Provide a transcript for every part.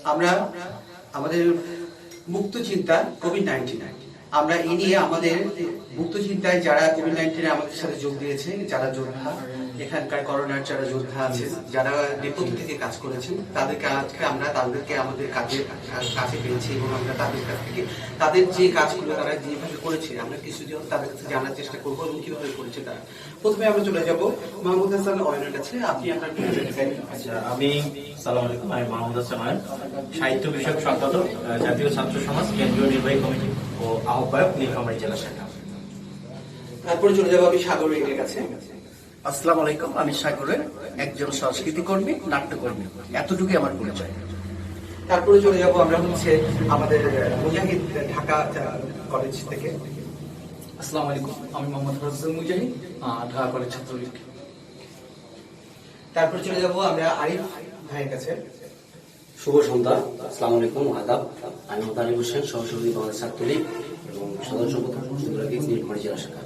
আমরা আমাদের মুক্ত চিন্তা কোভিড-19, আমরা এই নিয়ে আমাদের মুক্ত চিন্তায় যারা কোভিড-19 আমাদের সাথে যোগ দিয়েছে, যারা যোদ্ধা, এখানকার করোনার যারা যোদ্ধা আছে, যারা নেপথ্য থেকে কাজ করেছেন, তাদেরকে আজকে আমরা তাদেরকে আমাদের কাছে পেয়েছি এবং আমরা তাদের কাছ থেকে তাদের যে কাজগুলো তারা যেভাবে করেছে আমরা কিছুজন তাদের কাছে জানার চেষ্টা করবো এবং কিভাবে করেছে তারা। প্রথমে আমরা চলে যাব মাহমুদ হাসান অয়নের কাছে। আপনি আপনার আচ্ছা, আমি সালাম আলাইকুম, আমি মাহমুদ হাসান অয়ন, সাহিত্য বিষয়ক সম্পাদক, জাতীয় ছাত্র সমাজ কেন্দ্রীয় নির্বাহী কমিটি ও আহ্বায়ক, নীলফামারী জেলা শাখা। তারপরে চলে যাবো আমি সাগর এর কাছে। আসসালামু আলাইকুম, আমি সাগরের একজন সংস্কৃতি কর্মী, নাট্যকর্মী, এতটুকুই আমার পরিচয়। তারপরে চলে যাবো আমরা হচ্ছে আমাদের মুজাহিদ, ঢাকা কলেজ থেকে। আসসালামু আলাইকুম, আমি মোহাম্মদ ফজলুল মুজাহিদ, ঢাকা কলেজ ছাত্রলীগ। তারপরে চলে যাবো আমরা আরিফ ভাইয়ের কাছে। শুভ সন্ধ্যা, আসসালামু আলাইকুম, আদাব। আমি মোতালিব হোসেন, সহসভাপতি বাংলাদেশ ছাত্রলীগ এবং সাধারণ সম্পাদক নীলফামারী জেলা শাখা।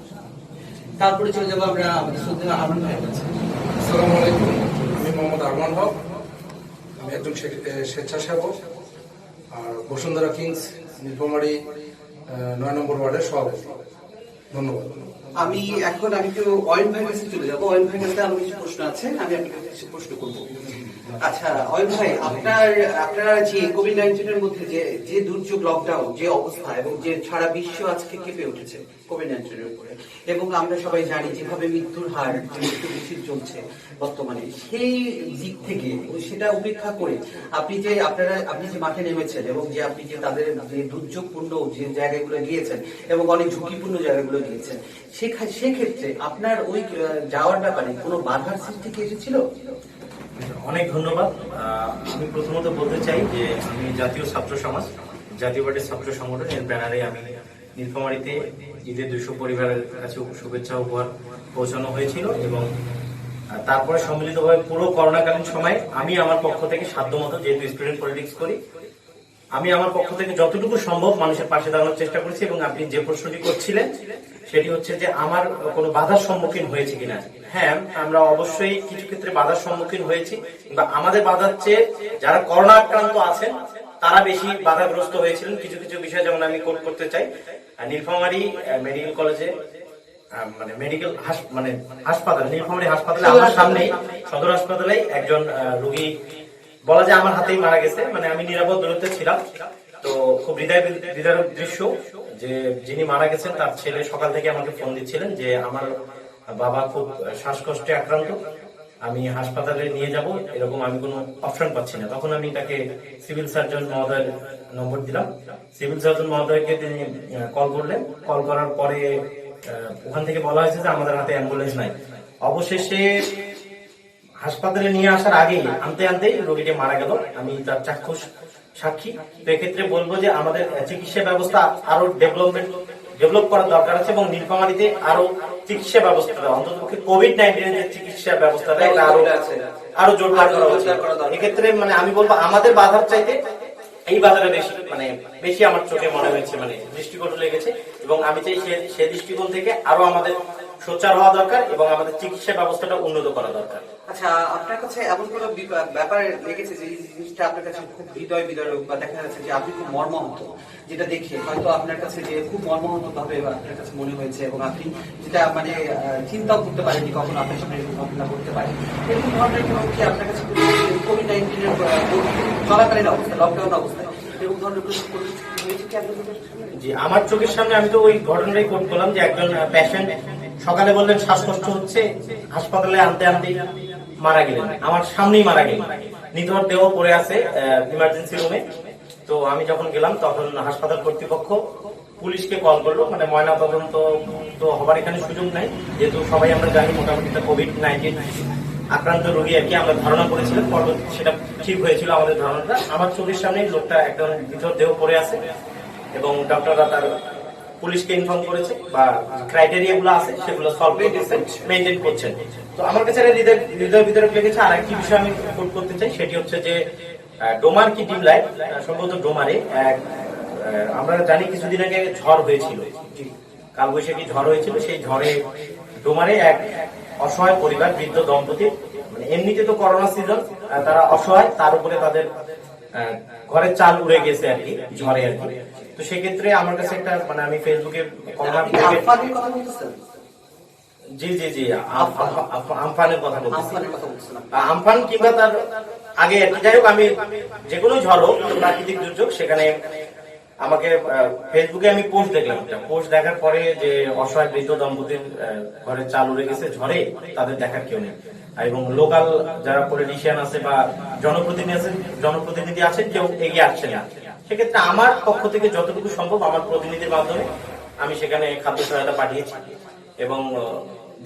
তারপরে চলে যাবো আমরা আমাদের শ্রদ্ধেয় আরমান ভাইয়ের কাছে। আসসালামু আলাইকুম, আমি মোহাম্মদ আরমান হক, আমি একজন স্বেচ্ছাসেবক আর বসুন্ধরা কিংস নীলফামারী 9 নম্বর ওয়ার্ডের সভাপতি। ধন্যবাদ। আমি একটু অয়ন ভাইয়ের কাছে চলে যাবো। অয়ন ভাইয়ের কাছে আমার কিছু প্রশ্ন আছে, আমি আপনাকে কিছু প্রশ্ন করবো। আচ্ছা অয়ন ভাই, আপনারা যে কোভিড-19 এর মধ্যে যে দুর্যোগ, লকডাউন, যে অবস্থা এবং যে সারা বিশ্ব আজকে কেঁপে উঠেছে কোভিড-19 এর উপরে, এবং আমরা সবাই জানি যেভাবে মৃত্যুর হার মৃত্যু বেশি চলছে বর্তমানে, সেই দিক থেকে সেটা উপেক্ষা করে আপনি যে মাঠে নেমেছেন এবং যে আপনি যে তাদের যে দুর্যোগপূর্ণ যে জায়গাগুলো গিয়েছেন এবং অনেক ঝুঁকিপূর্ণ জায়গাগুলো গিয়েছেন, সেক্ষেত্রে আপনার ওই যাওয়ার ব্যাপারে কোনো বাধার সৃষ্টি কি এসেছিল? অনেক ধন্যবাদ। আমি প্রথমত বলতে চাই যে আমি জাতীয় ছাত্র সমাজ, জাতীয় পার্টির ছাত্র সংগঠন এর ব্যানারে আমি নীলফামারীতে ঈদের 200 পরিবারের কাছে শুভেচ্ছা উপহার পৌঁছানো হয়েছিল এবং তারপরে সম্মিলিতভাবে পুরো করোনাকালীন সময় আমি আমার পক্ষ থেকে সাধ্যমতো, যেহেতু স্টুডেন্ট পলিটিক্স করি, আমি আমার পক্ষ থেকে যতটুকু সম্ভব মানুষের পাশে দাঁড়ানোর চেষ্টা করেছি। এবং আপনি যে প্রশ্নটি করছিলেন সেটি হচ্ছে যে আমার কোনো বাধার সম্মুখীন হয়েছে কিনা। হ্যাঁ, আমরা অবশ্যই কিছু ক্ষেত্রে বাধার সম্মুখীন হয়েছি, বা আমাদের বাধার চেয়ে যারা করোনা আক্রান্ত আছেন তারা বেশি বাধাগ্রস্ত হয়েছিলেন কিছু কিছু বিষয়। যেমন আমি কোট করতে চাই, নীলফামারী মেডিকেল কলেজে হাসপাতাল, নীলফামারী হাসপাতালে আমার সামনেই, সদর হাসপাতালে একজন রোগী বলা যায় আমার হাতেই মারা গেছে। আমি নিরাপদ দূরত্বে ছিলাম। তো খুব হৃদয়বিদারক দৃশ্য যে যিনি মারা গেছেন তার ছেলে সকাল থেকে আমাকে ফোন দিচ্ছিলেন যে আমার বাবা খুব শ্বাসকষ্টে আক্রান্ত, আমি হাসপাতালে নিয়ে যাব, এরকম আমি কোনো অপশন পাচ্ছি না। তখন আমি তাকে সিভিল সার্জন মহোদয়ের নম্বর দিলাম। সিভিল সার্জন মহোদয়কে তিনি কল করলেন। কল করার পরে ওখান থেকে বলা হয়েছে যে আমাদের হাতে অ্যাম্বুলেন্স নাই। অবশেষে হাসপাতালে নিয়ে আসার আগেই আনতেই রোগীটি মারা গেল। আমি তার চাক্ষুষ সাক্ষী। তো এক্ষেত্রে বলবো যে আমাদের চিকিৎসা ব্যবস্থা আরো ডেভেলপ করার দরকার আছে এবং নীলফামারীতে আরো চিকিৎসা ব্যবস্থাটা, অন্ততপক্ষে কোভিড-19 এর যে চিকিৎসা ব্যবস্থাটা এটা আরো জোরদার করা উচিত। এক্ষেত্রে আমি বলবো আমাদের বাধার চাইতে এই বাধাটা বেশি আমার চোখে মনে হয়েছে, দৃষ্টিকোণ লেগেছে। এবং আমি চাই সে দৃষ্টিকোণ থেকে আরো আমাদের সোচ্চার হওয়া দরকার এবং আমাদের চিকিৎসা ব্যবস্থাটা উন্নত করা দরকার। আচ্ছা, আপনার কাছে এমন কোনো ব্যাপার লেগেছে যে জিনিসটা আপনার কাছে খুব হৃদয় বিদারক, বা দেখা যাচ্ছে যে আপনি খুব মর্মাহত, যেটা দেখে হয়তো আপনার কাছে যে খুব মর্মাহত ভাবে আপনার কাছে মনে হয়েছে এবং আপনি যেটা চিন্তাও করতে পারেননি কখনো আপনার সামনে এরকম ঘটনা করতে পারে, এরকম ধরনের কোনো কি আপনার কাছে কোভিড-19 এর চলাকালীন অবস্থা, লকডাউন অবস্থায় এরকম ধরনের হয়েছে কি আপনার? জি, আমার চোখের সামনে আমি তো ওই ঘটনাটাই কোট করলাম যে একজন পেশেন্ট সকালে বললেন শ্বাসকষ্ট হচ্ছে, হাসপাতালে আনতে মারা গেলেন, আমার সামনেই মারা গেলেন, নিথর দেহ পড়ে আছে ইমার্জেন্সি রুমে। তো আমি যখন গেলাম তখন হাসপাতাল কর্তৃপক্ষ পুলিশকে কল করলো। ময়না তদন্ত তো হবার এখানে সুযোগ নাই, যেহেতু সবাই আমরা জানি মোটামুটি কোভিড-19 আক্রান্ত রোগী আর কি আমরা ধারণা করেছিলাম। পরবর্তী সেটা ঠিক হয়েছিল আমাদের ধারণাটা। আমার চোখের সামনে লোকটা একদম নিথর দেহ পড়ে আছে এবং ডক্টররা তার পুলিশকে ইনফর্ম করেছে বা ক্রাইটেরিয়া গুলো আছে সেগুলো সলভ মেনটেন করছেন। তো আমার কাছে হৃদয় বিদারক লেগেছে। আর একটি বিষয় আমি কোট করতে চাই, সেটি হচ্ছে যে ডোমার কি ডিমলায়, সম্ভবত ডোমারে আমরা জানি কিছুদিন আগে ঝড় হয়েছিল, কালবৈশাখী ঝড় হয়েছিল। সেই ঝড়ে ডোমারে এক অসহায় পরিবার, বৃদ্ধ দম্পতি, এমনিতে তো করোনা সিজন, তারা অসহায়, তার উপরে তাদের ঘরের চাল উড়ে গেছে আর কি, ঝড়ে আর কি। তো সেক্ষেত্রে আমার কাছে একটা মানে আমি ফেসবুকে আপনি কি আমফানের কথা বলতেছেন? জি জি জি আমফানের কথা বলতেছি। আমফানের কথা বলতেছেন আপনি? আমফান কিংবা তার আগে আর কি। যাই হোক, আমি যে কোনো ঝড় হোক, প্রাকৃতিক দুর্যোগ, সেখানে আমাকে ফেসবুকে আমি পোস্ট দেখলাম। পোস্ট দেখার পরে যে অসহায় বৃদ্ধ দম্পতির ঘরের চাল উড়ে গেছে ঝড়ে, তাদের দেখার কেউ নেই, এবং লোকাল যারা পলিটিশিয়ান আছে বা জনপ্রতিনিধি আছেন কেউ এগিয়ে আসছে না। সেক্ষেত্রে আমার পক্ষ থেকে যতটুকু সম্ভব আমার প্রতিনিধির মাধ্যমে আমি সেখানে খাদ্য সহায়তা পাঠিয়েছি এবং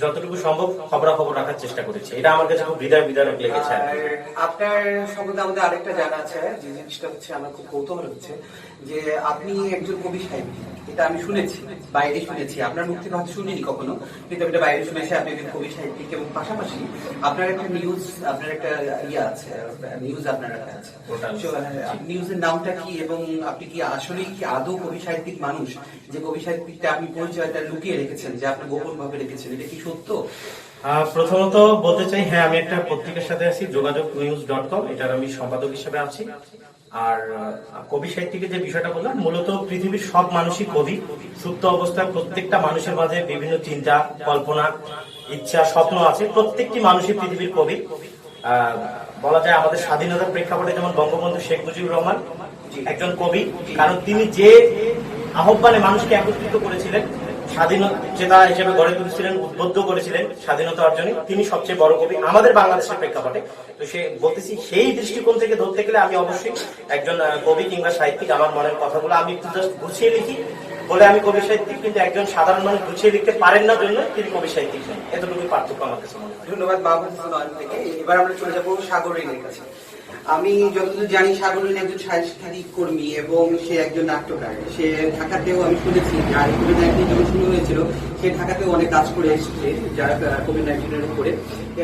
যতটুকু সম্ভব খবরাখবর রাখার চেষ্টা করেছি। এটা আমার কাছে খুব হৃদয় বিদারক লেগেছে আর কি। আর আপনার সম্বন্ধে আমাদের আরেকটা জানা আছে, যে জিনিসটা হচ্ছে আমার খুব কৌতূহল হচ্ছে যে আপনি একজন কবি সাহিত্যিক। এটা আমি শুনেছি, বাইরে শুনেছি, আপনার মুখ থেকে হয়তো শুনিনি কখনো, কিন্তু আমি এটা বাইরে শুনেছি আপনি একজন কবি সাহিত্যিক। এবং পাশাপাশি আপনার একটা নিউজ, আপনার একটা ইয়ে আছে, নিউজ আপনার একটা আছে। নিউজের নামটা কি, এবং আপনি কি আসলেই কি আদৌ কবি সাহিত্যিক মানুষ, যে কবি সাহিত্যিকটা আপনি পরিচয়টা লুকিয়ে রেখেছেন, যে আপনি গোপন ভাবে রেখেছেন, এটা কি সত্য? প্রথমত বলতে চাই, হ্যাঁ, আমি একটা পত্রিকার সাথে আছি, যোগাযোগনিউজ.com, এটার আমি সম্পাদক হিসেবে আছি। আর কবি সাহিত্যিকের যে বিষয়টা বললাম, মূলত পৃথিবীর সব মানুষই কবি। সুপ্ত অবস্থায় প্রত্যেকটা মানুষের মাঝে বিভিন্ন চিন্তা, কল্পনা, ইচ্ছা, স্বপ্ন আছে। প্রত্যেকটি মানুষই পৃথিবীর কবি। বলা যায় আমাদের স্বাধীনতার প্রেক্ষাপটে যেমন বঙ্গবন্ধু শেখ মুজিবুর রহমান একজন কবি, কারণ তিনি যে আহ্বানে মানুষকে একত্রিত করেছিলেন, স্বাধীনতা হিসেবে গড়ে তুলেছিলেন, উদ্বুদ্ধ করেছিলেন স্বাধীনতা অর্জনে, তিনি সবচেয়ে বড় কবি আমাদের বাংলাদেশের প্রেক্ষাপটে। তো সে বলতেছি, সেই দৃষ্টিকোণ থেকে ধরতে গেলে আমি অবশ্যই একজন কবি কিংবা সাহিত্যিক। আমার মনের কথাগুলো আমি একটু জাস্ট গুছিয়ে লিখি বলে আমি কবি সাহিত্যিক, কিন্তু একজন সাধারণ মানুষ গুছিয়ে লিখতে পারেন না জন্য তিনি কবি সাহিত্যিক নন। এতটুকু পার্থক্য আমার কাছে মনে হয়। ধন্যবাদ মাহবুব হোসেন অয়ন থেকে। এবার আমরা চলে যাবো সাগরিনের কাছে। আমি যতদূর জানি সাগরিন একজন সাংস্কৃতিক কর্মী এবং সে একজন নাট্যকার। সে ঢাকাতেও আমি শুনেছি, আর কোভিড-19 যখন শুরু হয়েছিল সে ঢাকাতেও অনেক কাজ করে এসেছে যারা কোভিড-19 উপরে,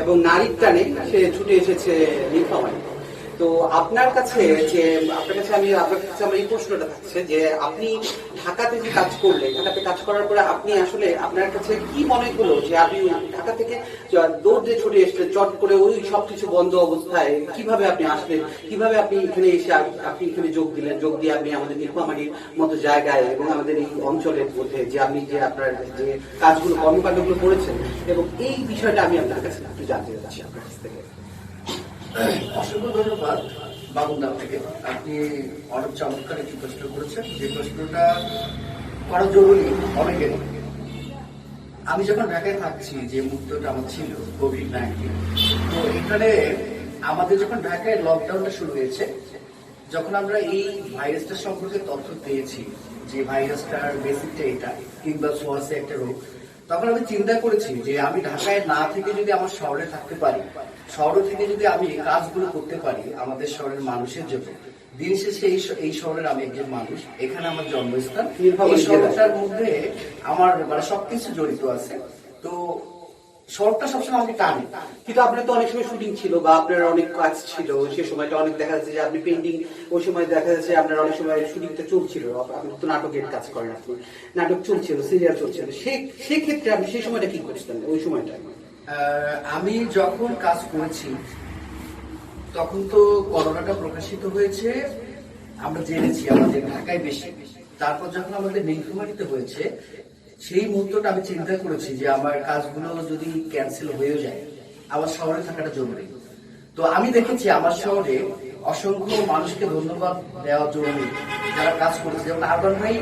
এবং নারীর টানে সে ছুটে এসেছে নীলফামারী। তো আপনার কাছে আমার এই প্রশ্নটা থাকছে যে আপনি ঢাকাতে যে কাজ করলেন, ঢাকাতে কাজ করার পরে আপনি আসলে আপনার কাছে কি মনে হলো যে আপনি ঢাকা থেকে দৌড় দিয়ে ছুটে এসেছেন, চট করে ওই সবকিছু বন্ধ অবস্থায় কিভাবে আপনি আসলেন, কিভাবে আপনি এখানে এসে আপনি এখানে যোগ দিলেন, যোগ দিয়ে আপনি আমাদের নীলফামারীর মতো জায়গায় এবং আমাদের এই অঞ্চলের মধ্যে যে আপনি যে আপনার যে কাজগুলো, কর্মকাণ্ডগুলো করেছেন, এবং এই বিষয়টা আমি আপনার কাছে একটু জানতে চাচ্ছি আপনার কাছ থেকে। অসংখ্য ধন্যবাদ বাবুদাম থেকে। আপনি অনেক চমৎকার একটি প্রশ্ন করেছেন, যে প্রশ্নটা করা জরুরি অনেকের। আমি যখন ঢাকায় থাকছি, যে মুহূর্তটা আমার ছিল কোভিড-19, তো এখানে আমাদের যখন ঢাকায় লকডাউনটা শুরু হয়েছে, যখন আমরা এই ভাইরাসটা সম্পর্কে তথ্য পেয়েছি যে ভাইরাসটার বেসিকটা এটা কিংবা সোয়াসে একটা রোগ, তখন আমি চিন্তা করেছি যে আমি ঢাকায় না থেকে যদি আমার শহরে থাকতে পারি, শহর থেকে যদি আমি কাজগুলো করতে পারি আমাদের শহরের মানুষের জন্য, দিন শেষে এই শহরের আমি একজন মানুষ, এখানে আমার জন্মস্থান, এই শহরটার মধ্যে আমার মানে সবকিছু জড়িত আছে। তো শহরটা সবসময় আমাকে টানে। কিন্তু আপনার তো অনেক সময় শুটিং ছিল বা আপনার অনেক কাজ ছিল, সে সময়টা অনেক দেখা যাচ্ছে যে আপনি পেন্ডিং, ওই সময় দেখা যাচ্ছে আপনার অনেক সময় শুটিংটা চলছিল, আপনি তো নাটকের কাজ করেন, আপনি নাটক চলছিল, সিরিয়াল চলছিল, সেক্ষেত্রে আপনি সেই সময়টা কি করছিলেন ওই সময়টা? আমি যখন কাজ করেছি তখন তো করোনাটা প্রকাশিত হয়েছে, আমরা জেনেছি আমাদের ঢাকায় বেশি। তারপর যখন আমাদের নীলফামারীতে হয়েছে, সেই মুহূর্তটা আমি চিন্তা করেছি যে আমার কাজগুলো যদি ক্যান্সেল হয়ে যায়, আমার শহরে থাকাটা জরুরি। তো আমি দেখেছি আমার শহরে অসংখ্য মানুষকে ধন্যবাদ দেওয়া জরুরি যারা কাজ করেছে, যেমন আরবান ভাই।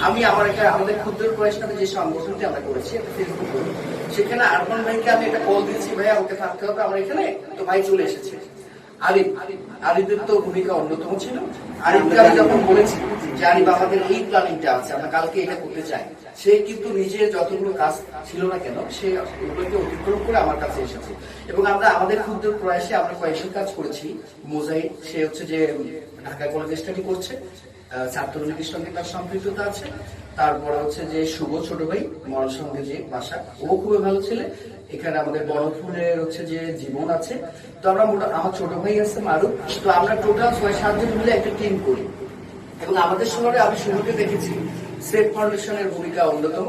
আমি আমাদের ক্ষুদ্র প্রয়াস নামে যে সংগঠনটি আমরা করেছি একটা ফেসবুক গ্রুপ, সেখানে আরবান ভাইকে আমি একটা কল দিয়েছি, ভাই আমাকে থাকতে হবে আমার এখানে, তো ভাই চলে এসেছে। আরিফের তো ভূমিকা অন্যতম ছিল। আরিফকে আমি যখন বলেছি যে আরিফ আমাদের এই প্ল্যানিংটা আছে, আমরা কালকে এটা করতে চাই, সে কিন্তু নিজে যতগুলো কাজ ছিল না কেন সে ওগুলোকে অতিক্রম করে আমার কাছে এসেছে। এবং আমরা আমাদের ক্ষুদ্র প্রয়াসে আমরা কয়েকজন কাজ করেছি। মোজাহিদ, সে হচ্ছে যে ঢাকা কলেজে স্টাডি করছে, ছাত্রলীগের সঙ্গে তার সম্পৃক্ততা আছে। তারপরে হচ্ছে যে শুভ ছোট ভাই, মরণসঙ্গে যে বাসা, ও খুবই ভালো ছেলে। এখানে আমাদের বড়ফুলের হচ্ছে যে জীবন আছে। তো আমরা আমার ছোট ভাই আছে মারুফ। তো আমরা টোটাল 6-7 জন মিলে একটা টিম করি। এবং আমাদের শহরে আমি শুরুতে দেখেছি সেফ ফাউন্ডেশনের ভূমিকা অন্যতম।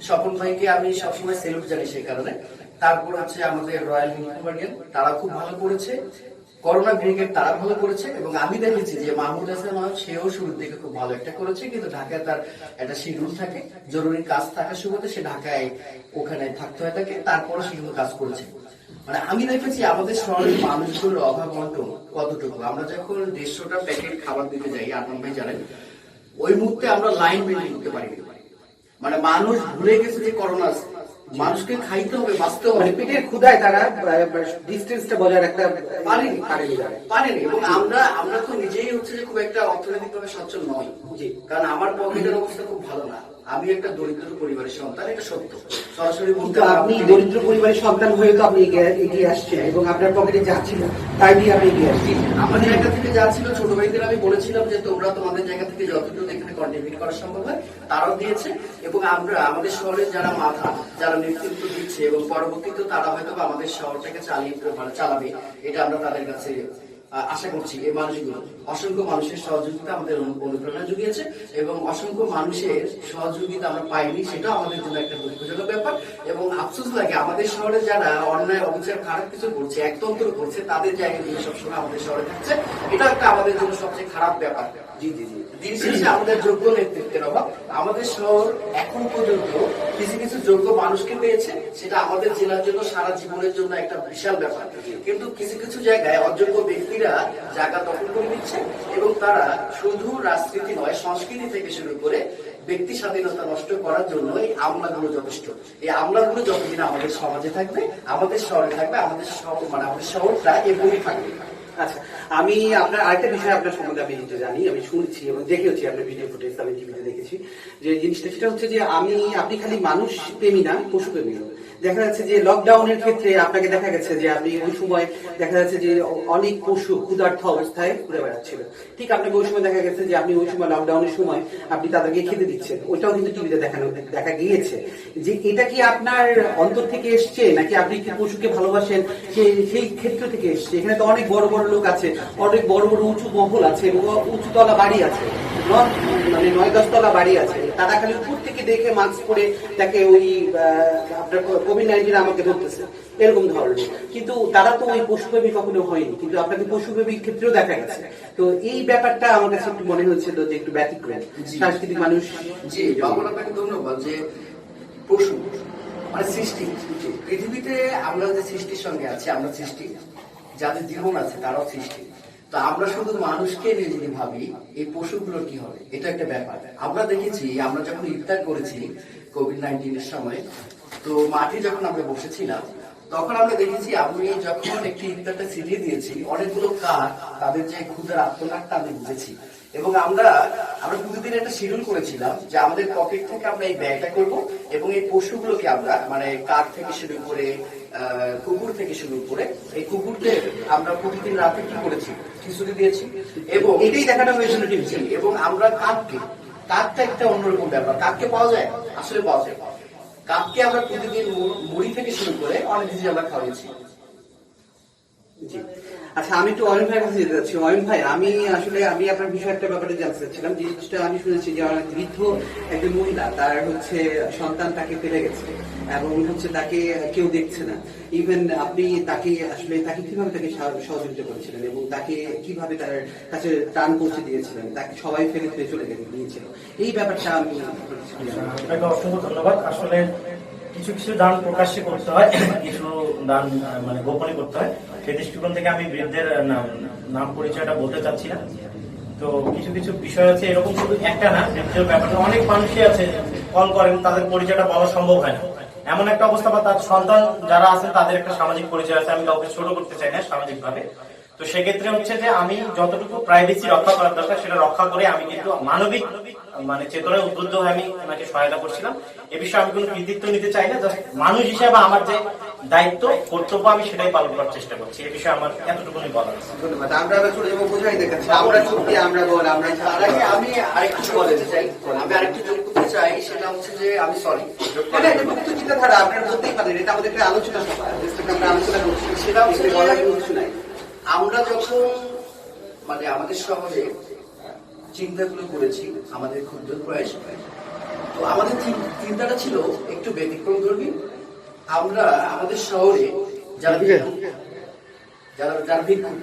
স্বপন ভাইকে আমি সবসময় সেলুট জানি সেই কারণে। তারপর হচ্ছে আমাদের রয়্যাল নীলফামারিয়ান, তারা খুব ভালো করেছে। করোনা ব্রিগেড তারা ভালো করেছে, এবং আমি দেখেছি যে মাহমুদ হাসান মাহমুদ সেও শুরুর দিকে খুব ভালো একটা করেছে, কিন্তু ঢাকায় তার একটা শিডিউল থাকে, জরুরি কাজ থাকার সুবাদে সে ঢাকায় ওখানে থাকতে হয় তাকে, তারপরে সে কিন্তু কাজ করেছে। মানে আমি দেখেছি আমাদের শহরের মানুষগুলোর অভাব অনটন কতটুকু। আমরা যখন 150টা প্যাকেট খাবার দিতে যাই, আনন্দ ভাই জানেন, ওই মুহূর্তে আমরা লাইন মেনটেন করতে পারিনি। মানে মানুষ ভুলে গেছে যে করোনা আছে, মানুষকে খাইতে হবে, বাঁচতে হবে। মানে পেটের ক্ষুধায় তারা ডিস্টেন্সটা বজায় রাখতে পারেনি পারেনি। পারেনি এবং আমরা তো নিজেই হচ্ছে যে খুব একটা অর্থনৈতিকভাবে সচ্ছল নই। জি। কারণ আমার পকেটের অবস্থা খুব ভালো না, আমি একটা দরিদ্র পরিবারের সন্তান, এটা সত্য। সরাসরি বলতে কিন্তু আপনি দরিদ্র পরিবারের সন্তান হয়ে তো আপনি এগিয়ে আসছেন, এবং আপনার পকেটে যা ছিল তাই দিয়ে আপনি এগিয়ে আসছেন। আমাদের জায়গা থেকে যা ছিল, ছোট ভাইদের আমি বলেছিলাম যে তোমরা তোমাদের জায়গা থেকে যতটুকু এখানে কন্ট্রিবিউট করা সম্ভব হয় তারাও দিয়েছে, এবং আমরা আমাদের শহরের যারা মাথা, যারা নেতৃত্ব দিচ্ছে, এবং পরবর্তীতে তারা হয়তো আমাদের শহরটাকে চালাবে, এটা আমরা তাদের কাছে আশা করছি। এই মানুষগুলো অসংখ্য মানুষের সহযোগিতা আমাদের অনুপ্রেরণা জুগিয়েছে, এবং অসংখ্য মানুষের সহযোগিতা আমরা পাইনি, সেটাও আমাদের জন্য একটা দুঃখজনক ব্যাপার। এবং আফসোস লাগে আমাদের শহরে যারা অন্যায় অবিচার খারাপ কিছু করছে, একতন্ত্র করছে, তাদের জায়গাগুলো সবসময় আমাদের শহরে থাকছে, এটা একটা আমাদের জন্য সবচেয়ে খারাপ ব্যাপার। জি জি জি। দিন শেষে আমাদের যোগ্য নেতৃত্বের অভাব। আমাদের শহর এখন পর্যন্ত কিছু কিছু যোগ্য মানুষকে পেয়েছে, সেটা আমাদের জেলার জন্য সারা জীবনের জন্য একটা বিশাল ব্যাপার। কিন্তু কিছু কিছু জায়গায় অযোগ্য ব্যক্তিরা জায়গা দখল করে নিচ্ছে, এবং তারা শুধু রাজনীতি নয়, সংস্কৃতি থেকে শুরু করে ব্যক্তি স্বাধীনতা নষ্ট করার জন্য এই আমলাগুলো যথেষ্ট। এই আমলাগুলো যতদিন আমাদের সমাজে থাকবে, আমাদের শহরে থাকবে, আমাদের শহর মানে আমাদের শহরটা এভাবেই থাকবে। আচ্ছা, আমি আপনার আরেকটা বিষয় আপনার সম্বন্ধে আমি যেটা জানি, আমি শুনছি এবং দেখেওছি আপনার ভিডিও ফুটেজ, আমি টিভিতে দেখেছি যে জিনিসটা, সেটা হচ্ছে যে আপনি খালি মানুষ প্রেমী না, পশু প্রেমীও। দেখা যাচ্ছে যে লকডাউনের ক্ষেত্রে আপনাকে দেখা গেছে যে আপনি ওই সময় দেখা যাচ্ছে যে অনেক পশু ক্ষুধার্ত অবস্থায় ঘুরে বেড়াচ্ছিল, ঠিক আপনাকে ওই সময় দেখা গেছে যে আপনি ওই সময় লকডাউনের সময় আপনি তাদেরকে খেতে দিচ্ছেন, ওইটাও কিন্তু টিভিতে দেখা গিয়েছে। যে এটা কি আপনার অন্তর থেকে এসছে, নাকি আপনি কি পশুকে ভালোবাসেন সেই ক্ষেত্র থেকে এসছে? এখানে তো অনেক বড় বড় লোক আছে, অনেক বড় বড় উঁচু মহল আছে, এবং উঁচুতলা বাড়ি আছে, মানে 9-10 তলা বাড়ি আছে, তারা খালি উপর থেকে দেখে মাস্ক পরে তাকে ওই আপনার কোভিড-19 আমাকে ধরতেছে, এরকম ধরনের। কিন্তু তারা তো ওই পশুপ্রেমী কখনো হয়নি, কিন্তু আপনাকে পশুপ্রেমীর ক্ষেত্রেও দেখা গেছে। তো এই ব্যাপারটা আমার কাছে একটু মনে হচ্ছিল যে একটু ব্যতিক্রম, সাংস্কৃতিক মানুষ। জি, বাবুল আপনাকে ধন্যবাদ। যে পশু মানে সৃষ্টি, পৃথিবীতে আমরা যে সৃষ্টির সঙ্গে আছি, আমরা সৃষ্টি, যাদের জীবন আছে তারাও সৃষ্টি। তো আমরা শুধু মানুষকে নিয়ে যদি ভাবি এই পশুগুলোর কি হবে, এটা একটা ব্যাপার। আমরা দেখেছি, আমরা যখন ইফতার করেছি কোভিড-19 সময়, তো মাঠে যখন আমরা বসেছিলাম, তখন আমরা দেখেছি আমি যখন একটি ইফতারটা ছিটিয়ে দিয়েছি, অনেকগুলো কাক তাদের যে ক্ষুধার আত্মনাটটা আমি বুঝেছি। এবং আমরা প্রতিদিন একটা শিডিউল করেছিলাম যে আমাদের পকেট থেকে আমরা এই ব্যয়টা করব, এবং এই পশুগুলোকে আমরা মানে কাক থেকে শুরু করে কুকুর থেকে শুরু করে এই কুকুরদের আমরা প্রতিদিন রাতে কি করেছি, খিচুড়ি দিয়েছি, এবং এটাই দেখানো হয়েছিল টিভিতে। এবং আমরা কাকটা একটা অন্যরকম ব্যাপার। কাককে পাওয়া যায়, আসলে পাওয়া যায়। কাককে আমরা প্রতিদিন মুড়ি থেকে শুরু করে অনেক কিছু আমরা খাওয়াইছি। জি। আচ্ছা, আমি একটু অয়ন ভাইয়ের কাছে যেতে চাচ্ছি। অয়ন ভাই, আমি আপনার বিষয় একটা ব্যাপারে জানতে চাচ্ছিলাম। জিনিসটা আমি শুনেছি যে বৃদ্ধ একজন মহিলা, তার হচ্ছে সন্তান তাকে ফেলে গেছে, এবং হচ্ছে তাকে কেউ দেখছে না। ইভেন আপনি তাকে কিভাবে তাকে সহযোগিতা করেছিলেন, এবং তাকে কিভাবে তার কাছে ত্রাণ পৌঁছে দিয়েছিলেন, তাকে সবাই ফেলে চলে গিয়েছিল, এই ব্যাপারটা আমি আপনাকে অসংখ্য ধন্যবাদ। আসলে কিছু কিছু দান প্রকাশ্যে করতে হয়, কিছু দান মানে গোপনে করতে হয়। সেই দৃষ্টিকোণ থেকে আমি বৃদ্ধের নাম পরিচয়টা বলতে চাচ্ছি না। তো কিছু কিছু বিষয় আছে, এরকম শুধু একটা না, বৃদ্ধের ব্যাপারে অনেক মানুষই আছে কল করেন, তাদের পরিচয়টা বলা সম্ভব হয় না, এমন একটা অবস্থা, বা তার সন্তান যারা আছে তাদের একটা সামাজিক পরিচয় আছে, আমি কাউকে ছোট করতে চাই না সামাজিক ভাবে। তো সেক্ষেত্রে হচ্ছে যে আমি যতটুকু প্রাইভেসি রক্ষা করার দরকার সেটা রক্ষা করে আমি কিন্তু মানবিক মানে চেতনায় উদ্বুদ্ধ হয়ে আমি ওনাকে সহায়তা করছিলাম। এ বিষয়ে আমি কোনো কৃতিত্ব নিতে চাই না, জাস্ট মানুষ হিসেবে আমার যে দায়িত্ব কর্তব্য আমি সেটাই পালন করার চেষ্টা করছি। এ বিষয়ে আমার এতটুকুনি বলা আছে। ধন্যবাদ। আমরা চলে যাবো, বোঝাই দেখাচ্ছি আমরা সত্যি, আমরা বল, আমরা তার আগে আমি আরেকটু বলতে চাই, আমি আরেকটু যোগ করতে চাই, সেটা হচ্ছে যে আমি সরি, চিন্তাধারা আপনারা বলতেই পারেন, এটা আমাদের একটা আলোচনা সভা, আমরা আলোচনা করছি, সেটা হচ্ছে যে বলার কোনো কিছু নাই। আমরা যখন মানে আমাদের শহরে চিন্তাগুলো করেছি, আমাদের ক্ষুদ্র প্রয়াস, তো আমাদের চিন্তাটা ছিল একটু ব্যতিক্রম ধর্মী। আমরা আমাদের শহরে যারা ভিক্ষুক